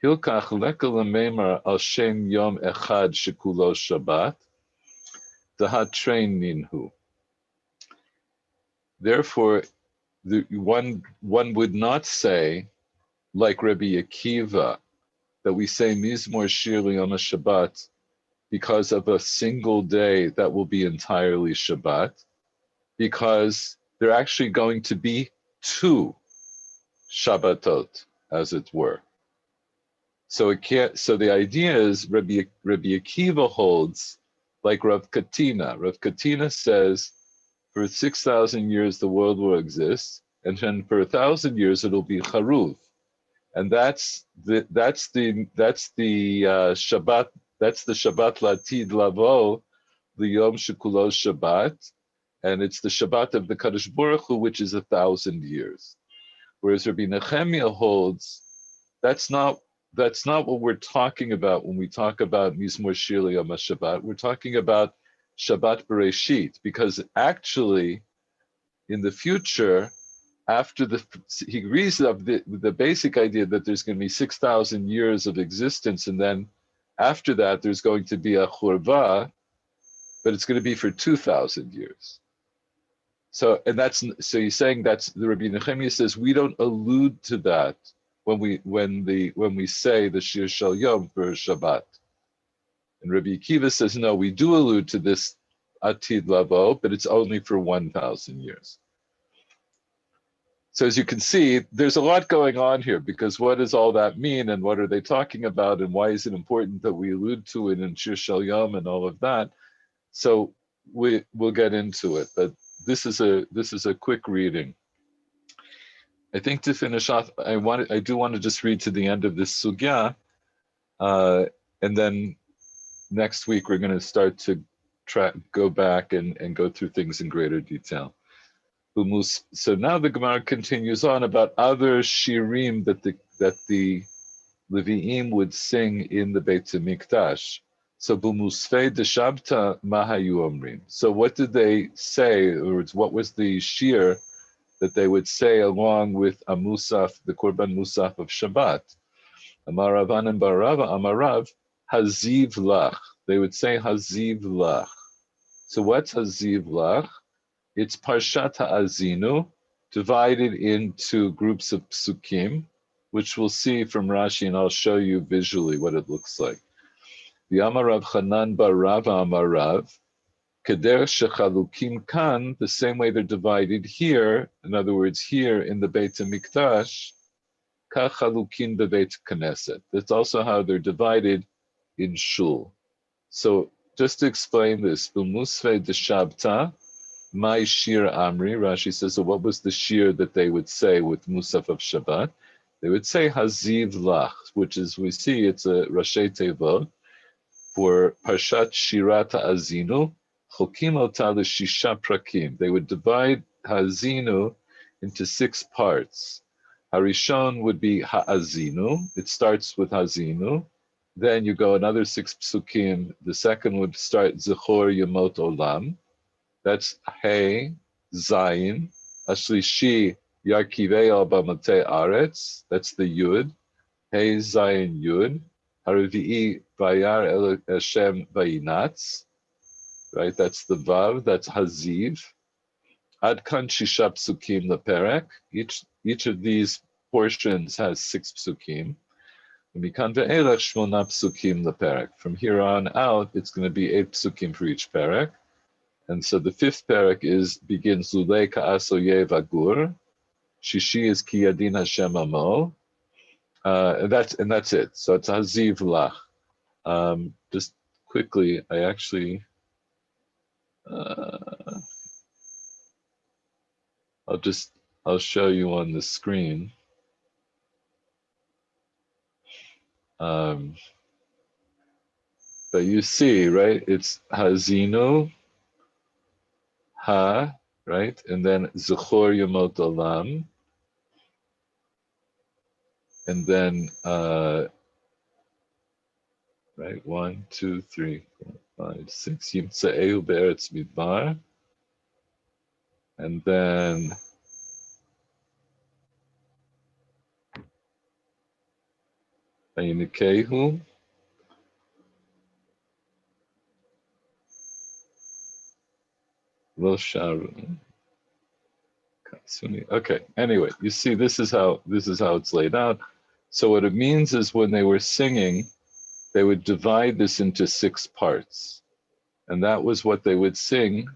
Hilkach leka l'meimar al shem yom echad shekulo Shabbat. Dahatrein ninhu. Therefore, one would not say, like Rabbi Akiva, that we say Mizmor Shir L'Yom Shabbat because of a single day that will be entirely Shabbat, because they're actually going to be 2 Shabbatot, as it were. So it can't. So the idea is Rabbi Akiva holds like Rav Katina. Rav Katina says, for 6,000 years the world will exist, and then for 1,000 years it'll be Charuv, and that's the Shabbat. That's the Shabbat Latid Lavo, the Yom Shekulo Shabbat, and it's the Shabbat of the Kadosh Baruch Hu, which is 1,000 years. Whereas Rabbi Nechemia holds that's not what we're talking about when we talk about Mizmor Shir L'Yom Shabbat. We're talking about Shabbat Bereshit, because actually, in the future, after he agrees with the basic idea that there's going to be 6,000 years of existence, and then after that there's going to be a churva, but it's going to be for 2,000 years. So he's saying that's the Rabbi Nechemia says we don't allude to that when we say the Shir Shel Yom for Shabbat. And Rabbi Akiva says, no, we do allude to this Atid Lavo, but it's only for 1,000 years. So as you can see, there's a lot going on here, because what does all that mean, and what are they talking about, and why is it important that we allude to it in Shir Shel Yom and all of that? So we'll get into it, but this is a quick reading. I think to finish off, I do want to just read to the end of this sugya, and then next week we're going to start to go back and go through things in greater detail. So now the Gemara continues on about other shirim that the Levi'im would sing in the Beit HaMikdash. So b'musfei deshabta mahayu omrim. So what did they say, or what was the shir that they would say along with a musaf, the korban musaf of Shabbat? Amarav and Barava Amarav Haziv Lach. They would say Haziv Lach. So what's Haziv Lach? It's Parshat Ha'azinu, divided into groups of psukim, which we'll see from Rashi, and I'll show you visually what it looks like. V'amar Rav Chanan bar Rav amar Rav, kederech shechalukim kan, the same way they're divided here, in other words, here in the Beit HaMikdash, kach chalukim bebeit Knesset. That's also how they're divided in Shul. So just to explain this, B'musfei deshabta, my shir amri, Rashi says, so what was the shir that they would say with Musaf of Shabbat? They would say Haziv Lach, which is, we see it's a Rashi Tevot for Parshat Shirat Azinu, Chokim ota l'shisha prakim. They would divide Hazinu into 6 parts. Harishon would be Ha'azinu. It starts with Hazinu. Then you go another 6 psukim. The second would start Zechor Yemot Olam. That's Hey, Zayin. Ashlishi Yarkivei al Bamate Aretz. That's the Yud. Hey, Zayin, Yud. Haravi'i Vayar El Hashem Vayinatz. Right, that's the Vav. That's Haziv. Ad kan shisha psukim leperek. Each of these portions has 6 psukim. Mikan ve'elech shmona psukim leperek. From here on out, it's going to be 8 psukim for each perek. And so the 5th perek begins Lulei ka'asoye vagur. Shishi is ki yadin Hashem amo. And that's it. So it's Haziv Lach. Just quickly, I actually I'll show you on the screen. But you see, right? It's Hazinu, Ha, right? And then Zechor Yemot Olam. And then, right? 1, 2, 3, 4, 5, 6. Yimtza'eu be'eretz midbar. And then Vayinikehu. Lo sharu. Okay. Anyway, you see, this is how it's laid out. So what it means is when they were singing, they would divide this into 6 parts, and that was what they would sing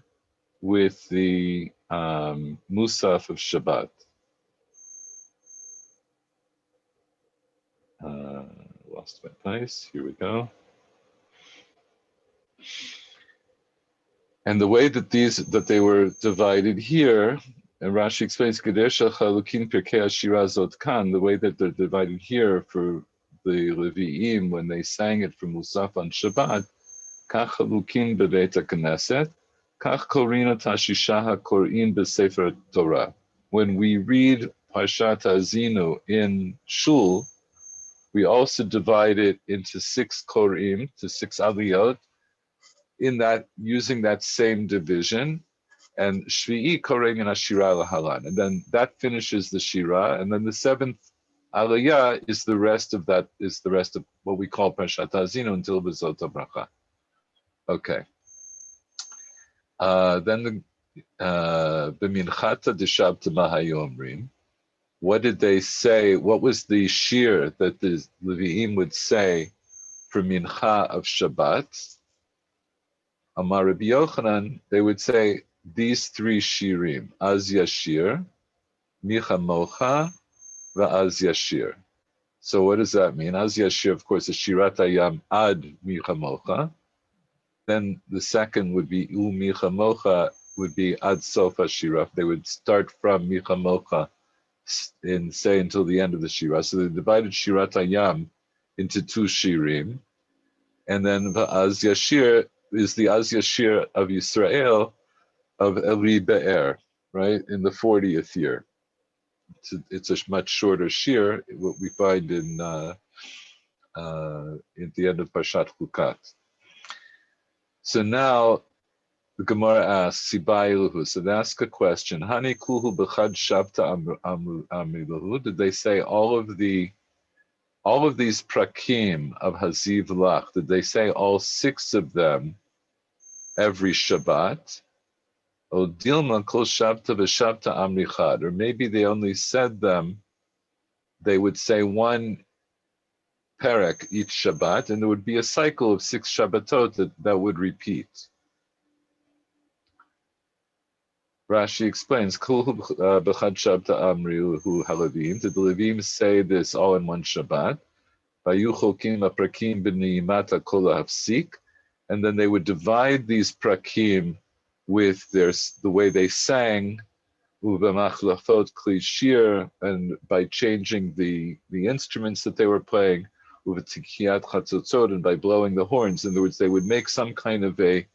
with the Musaf of Shabbat. Lost my place. Here we go. And the way that they were divided here, and Rashi explains, the way that they're divided here for the Levi'im when they sang it from Musaf on Shabbat, kach chalukin bebeit HaKnesset, kach korina tashisha hakorin b'sefer Torah. When we read Parshat Azinu in Shul, we also divide it into 6 korim, to 6 aliyot, in that, using that same division, and Shvi'i koreng and Ashira lahalan, and then that finishes the Shira, and then the 7th aliyah is the rest of what we call Parshat Azinu until B'zot HaBracha. Okay. Then the B'minchata Deshabta Mahayomrim. What did they say? What was the shir that the Levi'im would say for Mincha of Shabbat? Amar Rabbi Yochanan, they would say these 3 shirim: Az Yashir, Micha Mocha, Va'az Yashir. So what does that mean? Az Yashir, of course, is Shirat Hayam Ad Micha Mocha. Then the second would be U Micha Mocha, would be Ad Sofa Shirah. They would start from Micha Mocha and say until the end of the Shirah. So they divided Shirat Hayam into 2 shirim. And then Va'az Yashir is the Az Yashir of Yisrael of Eli Be'er, right, in the 40th year. It's a much shorter shir, what we find in at the end of Parshat Chukat. So now the Gemara asks, Sibailuhu, so they ask a question, Hani Kuhu B'chad Shabta Amiluhu, did they say all of these prakim of Haziv Lach, did they say all 6 of them every Shabbat? O Dilma Kol Shabta V'Shabta Amrichad, or maybe they only said them, they would say one perek each Shabbat, and there would be a cycle of 6 Shabbatot that would repeat. Rashi explains, the Levim say this all in one Shabbat, and then they would divide these prakim with the way they sang, and by changing the instruments that they were playing, and by blowing the horns. In other words, they would make some kind of a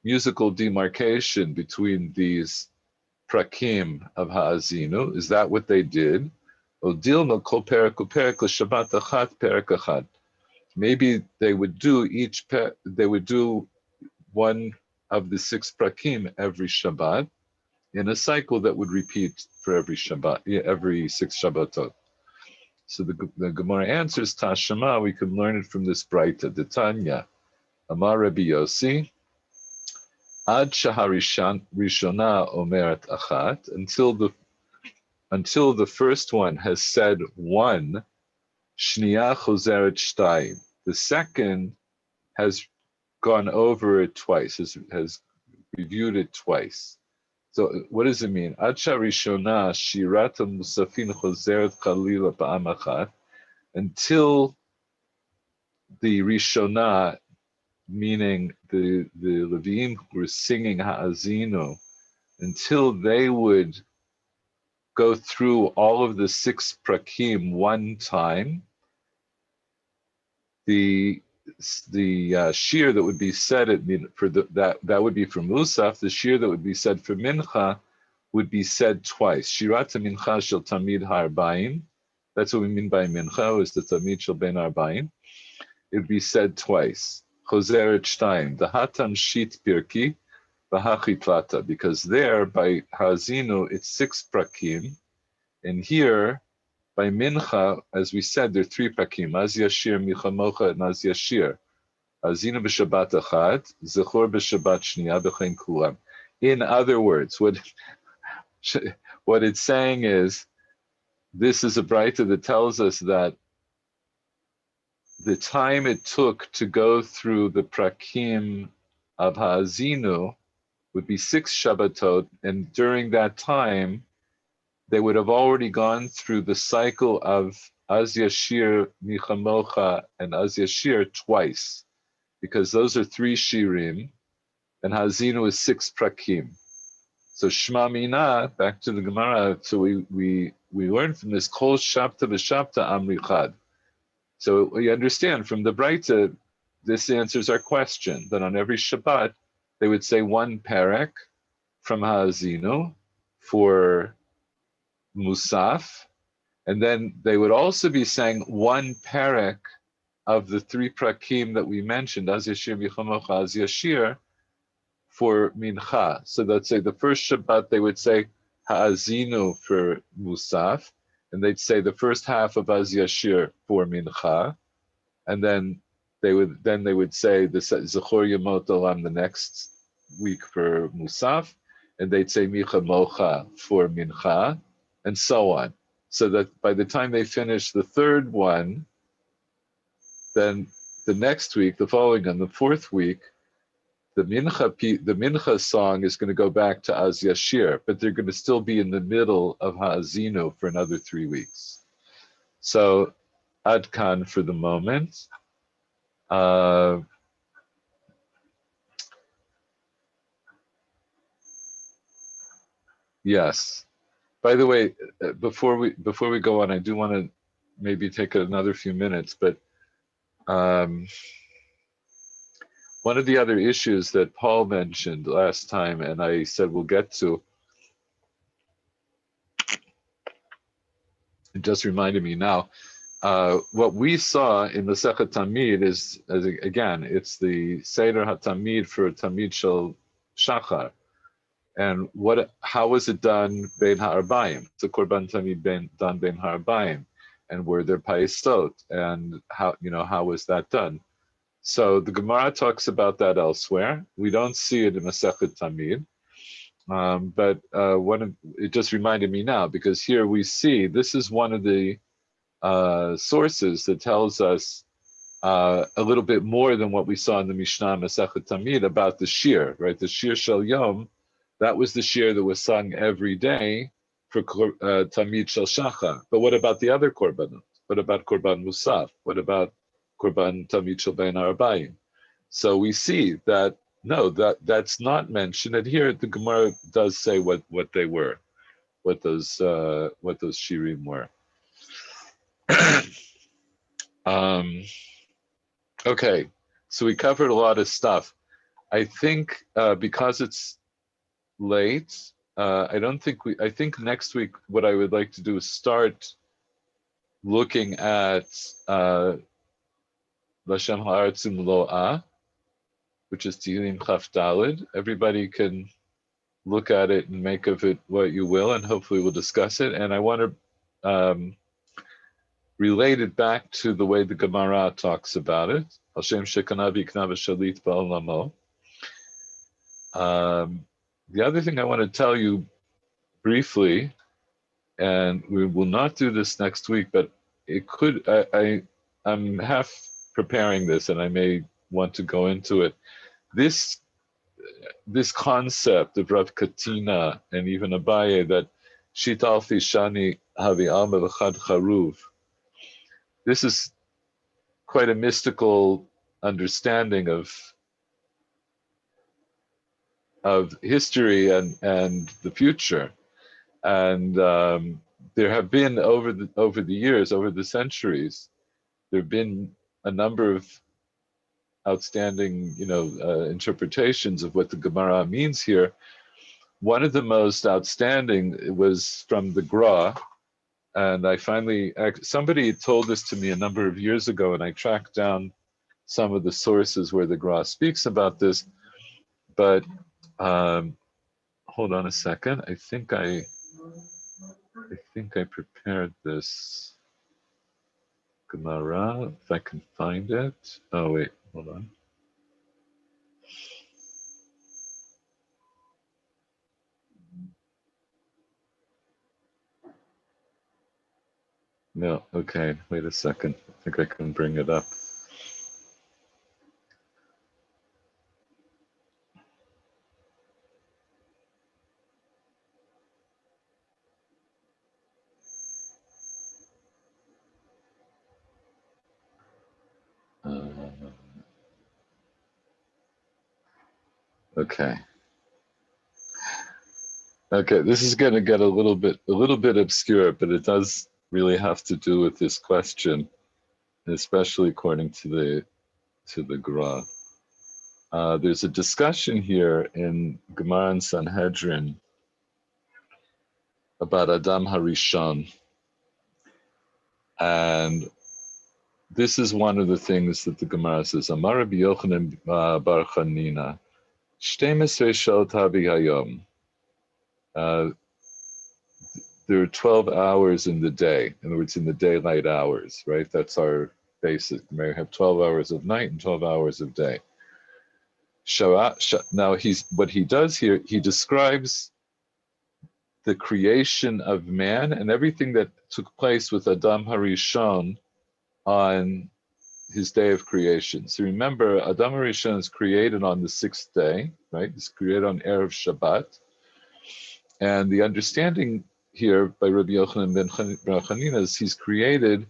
musical demarcation between these prakim of Ha'azinu. Is that what they did? Maybe they would do one of the 6 prakim every Shabbat in a cycle that would repeat for every Shabbat, every 6 Shabbatot. So the Gemara answers Tashema. We can learn it from this Braita, the Tanya, Amar Rabbi Yossi, Ad Shaharishana Omeret Achat, until the first one has said 1, Shniya Chozeret Shtayim. The second has gone over it twice, has reviewed it twice. So what does it mean? Ad Sharishona Shirat Musafin Chozeret Chalila Ba'am Achat, until the Rishona, meaning the Leviim who were singing Ha'azinu, until they would go through all of the 6 prakim one time, the shir that would be said that would be for Musaf. The shir that would be said for Mincha would be said twice. Shirat Mincha shel Tamid Harbaim. That's what we mean by Mincha, is the Tamid shel Ben Harbaim. It would be said twice. Chozeret Shtayim, the Hatam Shit Pirki, V'Hachitlata, because there by Ha'azinu it's 6 prakim, and here by Mincha, as we said, there are 3 prakim: Az Yashir, Michamocha, and Az Yashir. Ha'azinu b'Shabbat Achat, Zechor b'Shabbat Shniya, B'chein Kulam. In other words, what it's saying is, this is a braita that tells us that the time it took to go through the prakim of Ha'azinu would be 6 Shabbatot, and during that time, they would have already gone through the cycle of Az Yashir, Michamocha, and Az Yashir twice, because those are 3 shirim, and Ha'azinu is 6 prakim. So Shema Mina, back to the Gemara, so we learn from this, Kol Shabta v'Shabta Amri Chad. So we understand from the Braita, this answers our question, that on every Shabbat, they would say 1 perek from Ha'azinu for Musaf, and then they would also be saying 1 perek of the 3 prakim that we mentioned, Az Yashir, Michamocha, Az Yashir, for Mincha. So let's say the first Shabbat, they would say Ha'azinu for Musaf, and they'd say the first half of Az Yashir for Mincha, and then they would say the Zechor Yemot Olam the next week for Musaf, and they'd say Micha Mocha for Mincha, and so on. So that by the time they finish the 3rd one, then the next week, the following on the 4th week, the Mincha song is going to go back to Az Yashir, but they're going to still be in the middle of Ha'azinu for another 3 weeks. So Ad Kan for the moment. Yes. By the way, before we go on, I do want to maybe take another few minutes, but one of the other issues that Paul mentioned last time, and I said we'll get to, it just reminded me now, what we saw in the Masechet Tamid is, again, it's the Seder HaTamid for Tamid Shel Shachar. And how was it done Bein Ha'arbaim? It's a Korban Tamid done Bein Ha'arbaim. And were there paisot? And how was that done? So the Gemara talks about that elsewhere. We don't see it in Masechet Tamid. But it just reminded me now, because here we see, this is one of the sources that tells us a little bit more than what we saw in the Mishnah Masechet Tamid about the shir, right? The shir shel Yom, that was the shir that was sung every day for Tamid shel Shachar. But what about the other korbanot? What about korban musaf? What about korban Tamid shel Bein Harabayim? So we see that no, that's not mentioned. And here the Gemara does say what they were, what those shirim were. Okay, so we covered a lot of stuff. I think because it's late, I think next week what I would like to do is start looking at Lashem Ha'aretz Umlo'ah, which is Tehillim Chaf Daled. Everybody can look at it and make of it what you will, and hopefully we'll discuss it. And I want to relate it back to the way the Gemara talks about it. Hashem Shekana V'Ikna V'Shalit Ba'olamo. The other thing I want to tell you briefly, and we will not do this next week, but it could, I'm half preparing this and I may want to go into it. This concept of Rav Katina and even Abaye that Shital Fi Shani Havi Alma V'Chad Charuv, this is quite a mystical understanding of history and the future. And there have been over the years, over the centuries, there have been a number of outstanding, interpretations of what the Gemara means here. One of the most outstanding was from the Gra, and somebody told this to me a number of years ago, and I tracked down some of the sources where the Gra speaks about this. But hold on a second. I think I prepared this Gemara, if I can find it. Oh wait, hold on. No, okay, wait a second. I think I can bring it up. Okay, this is going to get a little bit obscure, but it does really have to do with this question, especially according to the Gra. There's a discussion here in Gemara and Sanhedrin about Adam Harishon, and this is one of the things that the Gemara says. Amar Rabbi Yochanan bar Chanina, 12 shot havi hayom. There are 12 hours in the day. In other words, in the daylight hours, right? That's our basic. You may have 12 hours of night and 12 hours of day. Now, what he does here, he describes the creation of man and everything that took place with Adam Harishon on his day of creation. So remember, Adam Harishon is created on the 6th day, right? He's created on Erev Shabbat. And the understanding here by Rabbi Yochanan ben Chanina is he's created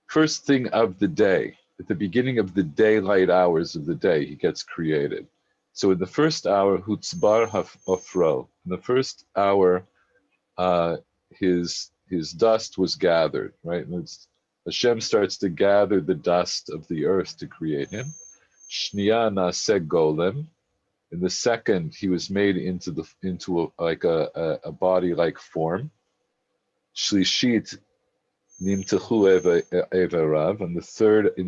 first thing of the day. At the beginning of the daylight hours of the day, he gets created. So in the first hour, Hutzbar Hafro. In the first hour, his dust was gathered, right? And Hashem starts to gather the dust of the earth to create him. Shniya Naseh Golem. In the second, he was made into a body-like form. Shlishit Nimtechu Everav. In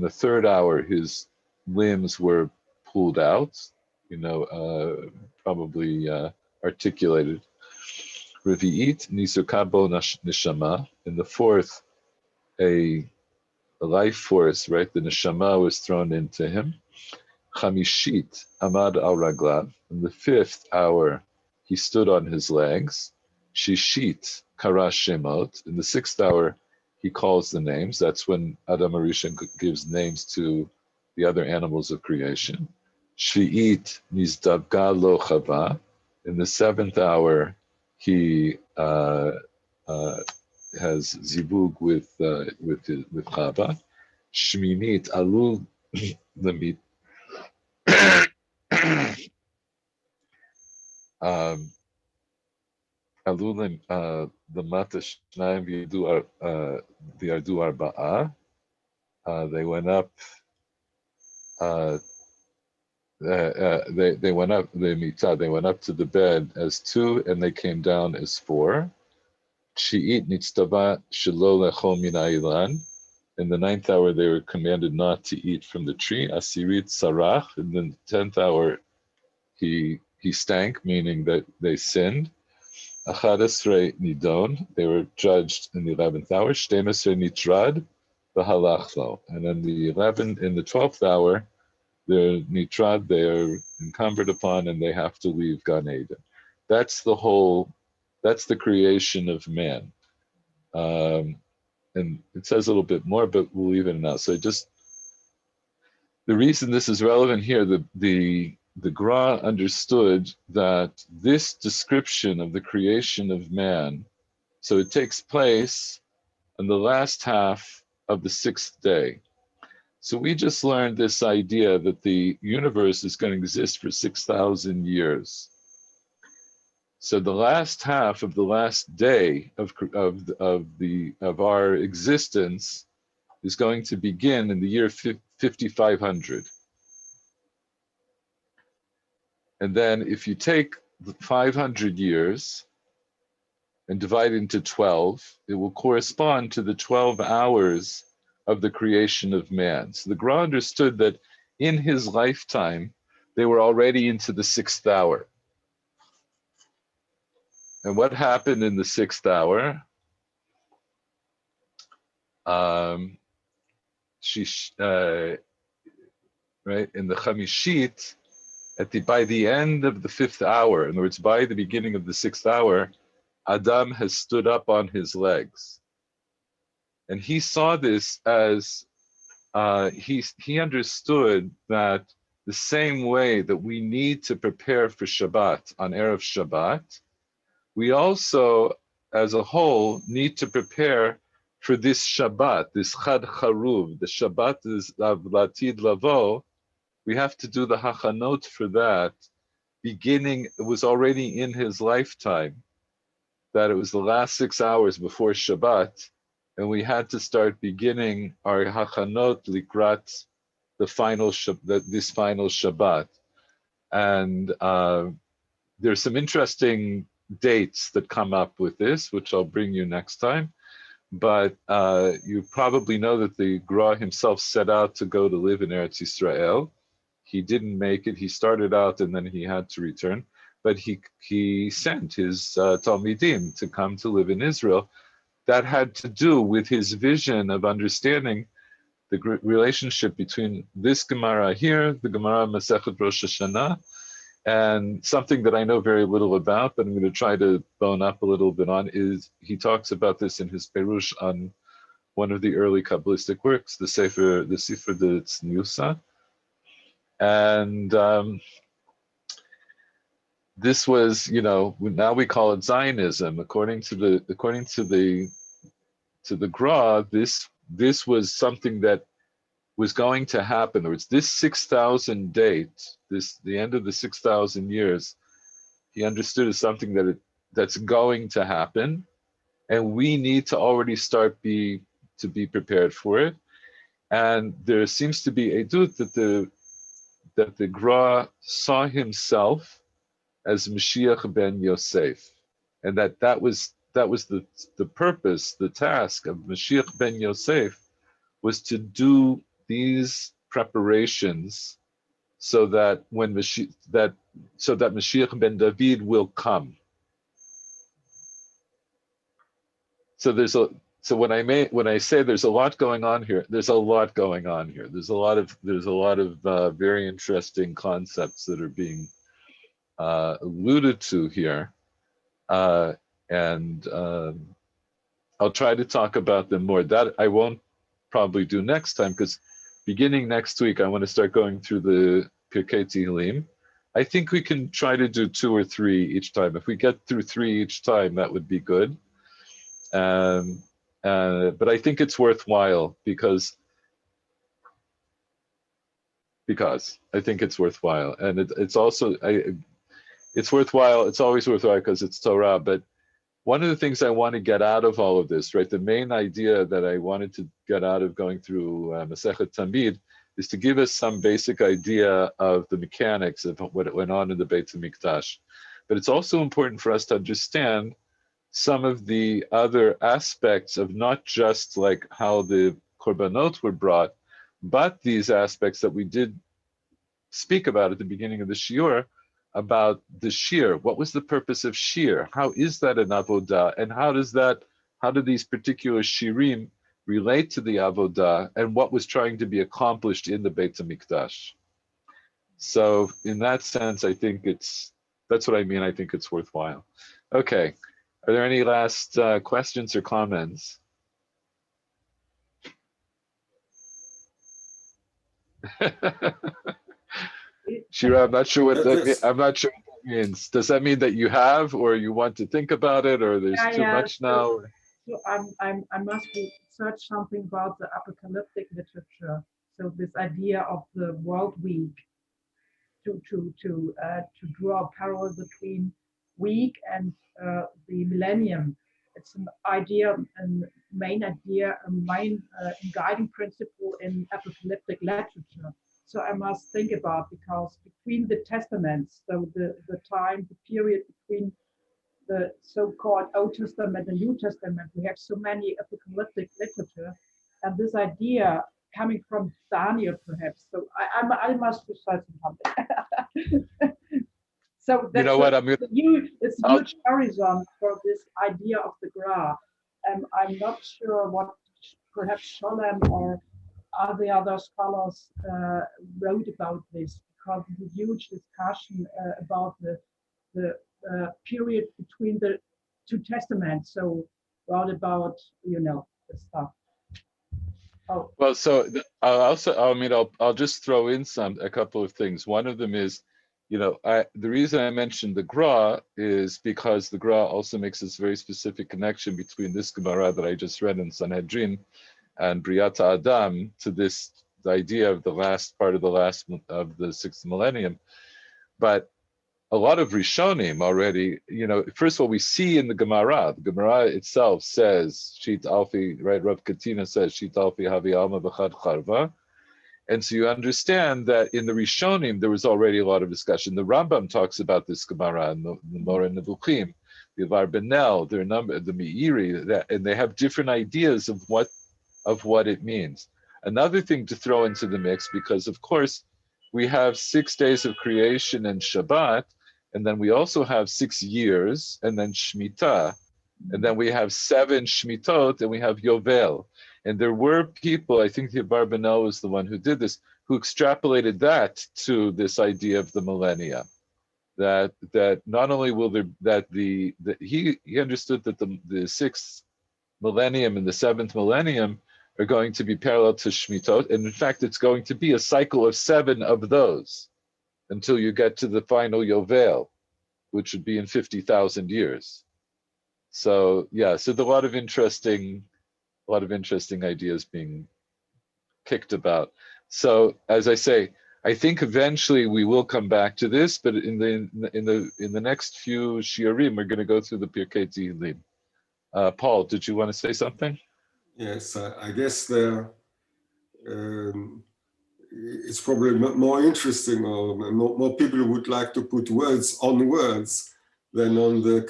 the third hour, his limbs were pulled out, probably articulated. Revi'it Nisukabo Neshama. In the fourth, a life force, right? The Neshama was thrown into him. Chamishit Amad al Raglav. In the 5th hour, he stood on his legs. Shishit Kara Shemot. In the 6th hour, he calls the names. That's when Adam Arishan gives names to the other animals of creation. Shvi'it nizdavga lo chava. In the 7th hour, he has zibug with Chava. Shminit alul lemit. Alul lemata shnayim v'yardu arba'a. They went up. They went up. They went up to the bed as 2, and they came down as 4. Shi'it nitztava shelo lechol min ha'ilan. In the 9th hour, they were commanded not to eat from the tree. Asirit sarach. In the 10th hour, he stank, meaning that they sinned. Achadesrei nidon. They were judged in the 11th hour. Shtemesrei nitrad v'halachlo. And in the 12th hour, they're nitrad. They are encumbered upon, and they have to leave Gan Eden. That's the creation of man. And it says a little bit more, but we'll leave it now. So just the reason this is relevant here, the Gra understood that this description of the creation of man, so it takes place in the last half of the 6th day. So we just learned this idea that the universe is going to exist for 6,000 years. So the last half of the last day of our existence is going to begin in the year 5500. And then if you take the 500 years and divide it into 12, it will correspond to the 12 hours of the creation of man. So the Gra understood that in his lifetime, they were already into the 6th hour. And what happened in the 6th hour? Right, in the Chamishit, by the end of the 5th hour, in other words, by the beginning of the 6th hour, Adam has stood up on his legs. And he saw this as, he understood that the same way that we need to prepare for Shabbat on Erev Shabbat, we also, as a whole, need to prepare for this Shabbat, this Chad Charuv, the Shabbat is of Latid Lavo. We have to do the Hachanot for that. Beginning, it was already in his lifetime that it was the last 6 hours before Shabbat, and we had to start beginning our Hachanot Likrat, this final Shabbat. And there's some interesting dates that come up with this, which I'll bring you next time. But you probably know that the Gra himself set out to go to live in Eretz Yisrael. He didn't make it. He started out and then he had to return. But he sent his Talmidim to come to live in Israel. That had to do with his vision of understanding the relationship between this Gemara here, the Gemara Masechet Rosh Hashanah, and something that I know very little about, but I'm going to try to bone up a little bit on, is he talks about this in his Perush on one of the early Kabbalistic works, the Sefer de Tzniusa. And this was, now we call it Zionism. According to the Gra, this was something that was going to happen. In other words, this 6,000 date, the end of the 6,000 years, he understood as something that's going to happen, and we need to already start to be prepared for it. And there seems to be a doubt that the Gra saw himself as Mashiach ben Yosef, and that was the purpose, the task of Mashiach ben Yosef was to do these preparations so that when Mashiach ben David will come. So when I say there's a lot going on here, there's a lot going on here. There's a lot of very interesting concepts that are being alluded to here, and I'll try to talk about them more. That I won't probably do next time, because beginning next week, I want to start going through the Pirkei Tehillim. I think we can try to do 2 or 3 each time. If we get through 3 each time, that would be good. But I think it's worthwhile because I think it's worthwhile, and it's also it's worthwhile. It's always worthwhile because it's Torah. But one of the things I want to get out of all of this, right? The main idea that I wanted to get out of going through Masechet Tamid is to give us some basic idea of the mechanics of what went on in the Beit HaMikdash. But it's also important for us to understand some of the other aspects of not just like how the korbanot were brought, but these aspects that we did speak about at the beginning of the shiur, about the shir. What was the purpose of shir? How is that an avodah? And how do these particular shirim relate to the avodah, and what was trying to be accomplished in the Beit HaMikdash? So in that sense, I think that's what I mean. I think it's worthwhile. Okay. Are there any last questions or comments? Shira, I'm not sure what that means. Does that mean that you have, or you want to think about it, or there's too much now? So I must research something about the apocalyptic literature. So this idea of the world week, to draw a parallel between week and the millennium. It's an idea, a main guiding principle in apocalyptic literature. So I must think about, because between the testaments, so the period between the so-called Old Testament and New Testament, we have so many apocalyptic literature, and this idea coming from Daniel, perhaps. So I must research something. So that's, you know what, it's a huge horizon for this idea of the Gra. I'm not sure what perhaps Sholem or the other scholars wrote about this, because the huge discussion about the period between the 2 testaments. So what about, the stuff? Oh. Well, so I'll just throw in a couple of things. One of them is, the reason I mentioned the Gra is because the Gra also makes this very specific connection between this Gemara that I just read in Sanhedrin and Briata Adam to the idea of the last part of the 6th millennium. But a lot of Rishonim already, first of all, we see in the Gemara itself says, Shit Alfi, right? Rav Katina says, Shit Alfi Havi Alma B'chad Charva. And so you understand that in the Rishonim, there was already a lot of discussion. The Rambam talks about this Gemara in the Mora Nevuchim, the Varbenel, their number, the Meiri, and they have different ideas of what it means. Another thing to throw into the mix, because of course, we have 6 days of creation and Shabbat, and then we also have 6 years, and then Shemitah, and then we have 7 Shmitot, and we have Yovel. And there were people, I think the Barbanel was the one who did this, who extrapolated that to this idea of the millennia. That not only will there, he understood that the 6th millennium and the 7th millennium are going to be parallel to Shmitot, and in fact, it's going to be a cycle of 7 of those until you get to the final Yovel, which would be in 50,000 years. So yeah, so there are a lot of interesting ideas being kicked about. So as I say, I think eventually we will come back to this, but in the next few shiurim, we're going to go through the Pirkei Tehillim. Paul, did you want to say something? Yes, I guess it's probably more interesting, or more people would like to put words than on the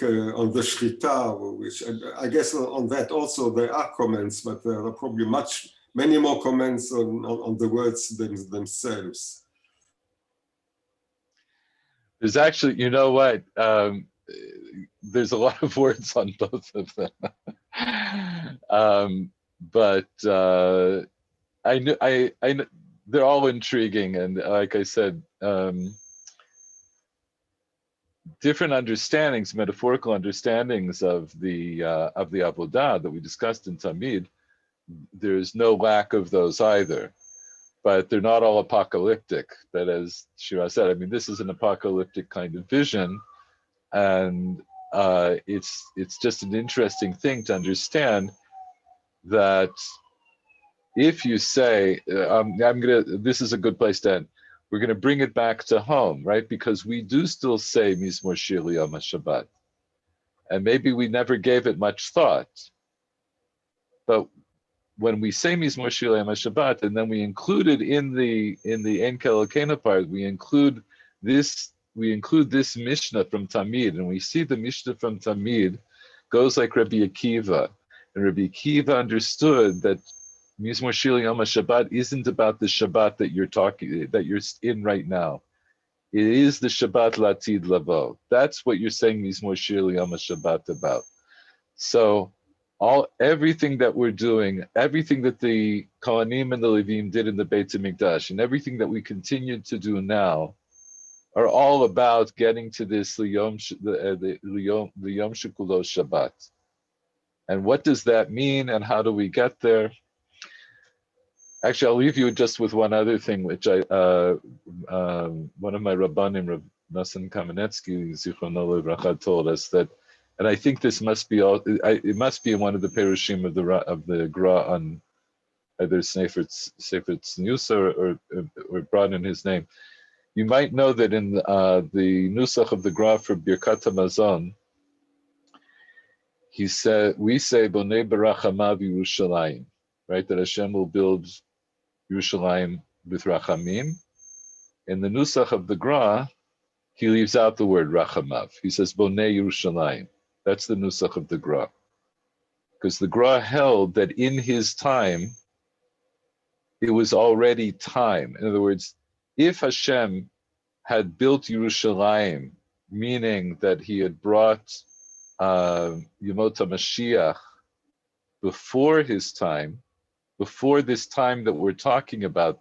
Shrita, which I guess on that also there are comments, but there are probably many more comments on the words themselves. There's actually, you know what? There's a lot of words on both of them. But I know they're all intriguing, and like I said, different understandings, metaphorical understandings of the avodah that we discussed in Tamid. There's no lack of those either, but they're not all apocalyptic. But as Shira said, I mean, this is an apocalyptic kind of vision, and it's just an interesting thing to understand that if you say, this is a good place to end. We're going to bring it back to home, right? Because we do still say Mizmor Shir L'Yom HaShabbat, and maybe we never gave it much thought. But when we say Mizmor Shir L'Yom HaShabbat, and then we include it in the Ein Kelokena part, we include this Mishnah from Tamid, and we see the Mishnah from Tamid goes like Rabbi Akiva, and Rabbi Akiva understood that Mizmor Shir L'Yom HaShabbat isn't about the Shabbat that you're in right now. It is the Shabbat Latid Lavo. That's what you're saying Mizmor Shir L'Yom HaShabbat about. So everything that we're doing, everything that the Kohanim and the Levim did in the Beit HaMikdash, and everything that we continue to do now, are all about getting to this L'Yom Shekulo Shabbat. And what does that mean, and how do we get there? Actually, I'll leave you just with one other thing, which one of my Rabbanim, Rav Nassan Kamenetsky, Zichrono Livracha, told us that, and I think this must be it must be in one of the perushim of the Gra on either Sefer Tzniusa or brought in his name. You might know that in the Nusach of the Gra for Birkat HaMazon, we say Bonei Barachamav Yerushalayim, right? That Hashem will build Yerushalayim with Rachamim. In the Nusach of the Gra, he leaves out the word Rachamav. He says Bonei Yerushalayim. That's the Nusach of the Gra. Because the Gra held that in his time, it was already time. In other words, if Hashem had built Yerushalayim, meaning that he had brought Yemot HaMashiach before his time, before this time that we're talking about,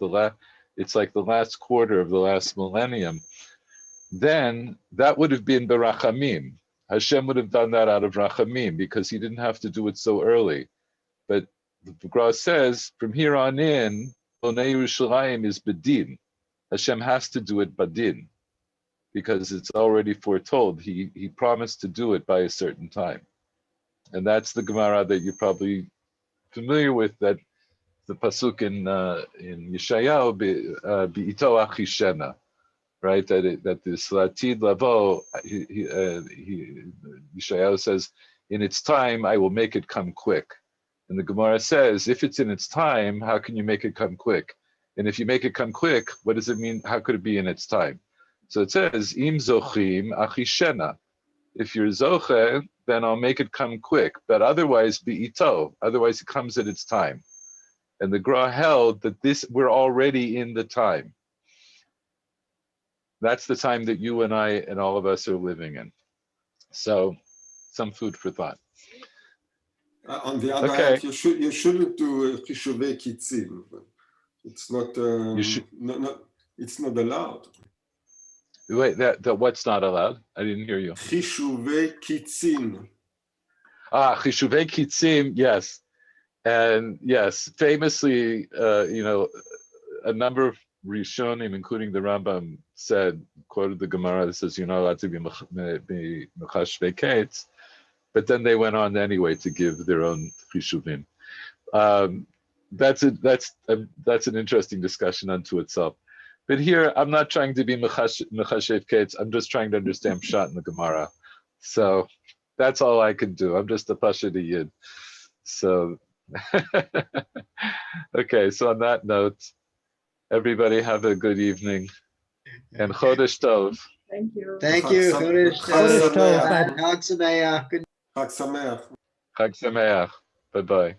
it's like the last quarter of the last millennium, then that would have been Barachamim. Hashem would have done that out of Rachamim because he didn't have to do it so early. But the Gra says, from here on in, Bonei Yerushalayim is Bedin. Hashem has to do it Badin because it's already foretold. He promised to do it by a certain time. And that's the Gemara that you're probably familiar with, that the pasuk in Yeshayahu, Bi'ito Achishena, right? That this Latid Lavo, Yeshayahu says, in its time, I will make it come quick. And the Gemara says, if it's in its time, how can you make it come quick? And if you make it come quick, what does it mean? How could it be in its time? So it says, Im Zochim Achishena. If you're Zoche, then I'll make it come quick. But otherwise, Bi'ito. Otherwise, it comes at its time. And the Gra held that we're already in the time. That's the time that you and I and all of us are living in. So, some food for thought. On the other hand, you shouldn't do Chishuvei Kitzim. It's not. It's not allowed. Wait, that what's not allowed? I didn't hear you. Chishuvei Kitzim. Chishuvei Kitzim, yes. And yes, famously, a number of Rishonim, including the Rambam, quoted the Gemara that says you're not allowed to be Mechashvei Kates, but then they went on anyway to give their own Chishuvim. That's an interesting discussion unto itself. But here, I'm not trying to be Mechashev Kates, I'm just trying to understand Pshat in the Gemara. So that's all I can do. I'm just a Pasha de Yid. So, okay, so on that note, everybody have a good evening. And Chodesh Tov. Thank you. Thank you. Chodesh Tov. Chag Sameach. Chag Sameach. Chag Sameach. Bye-bye.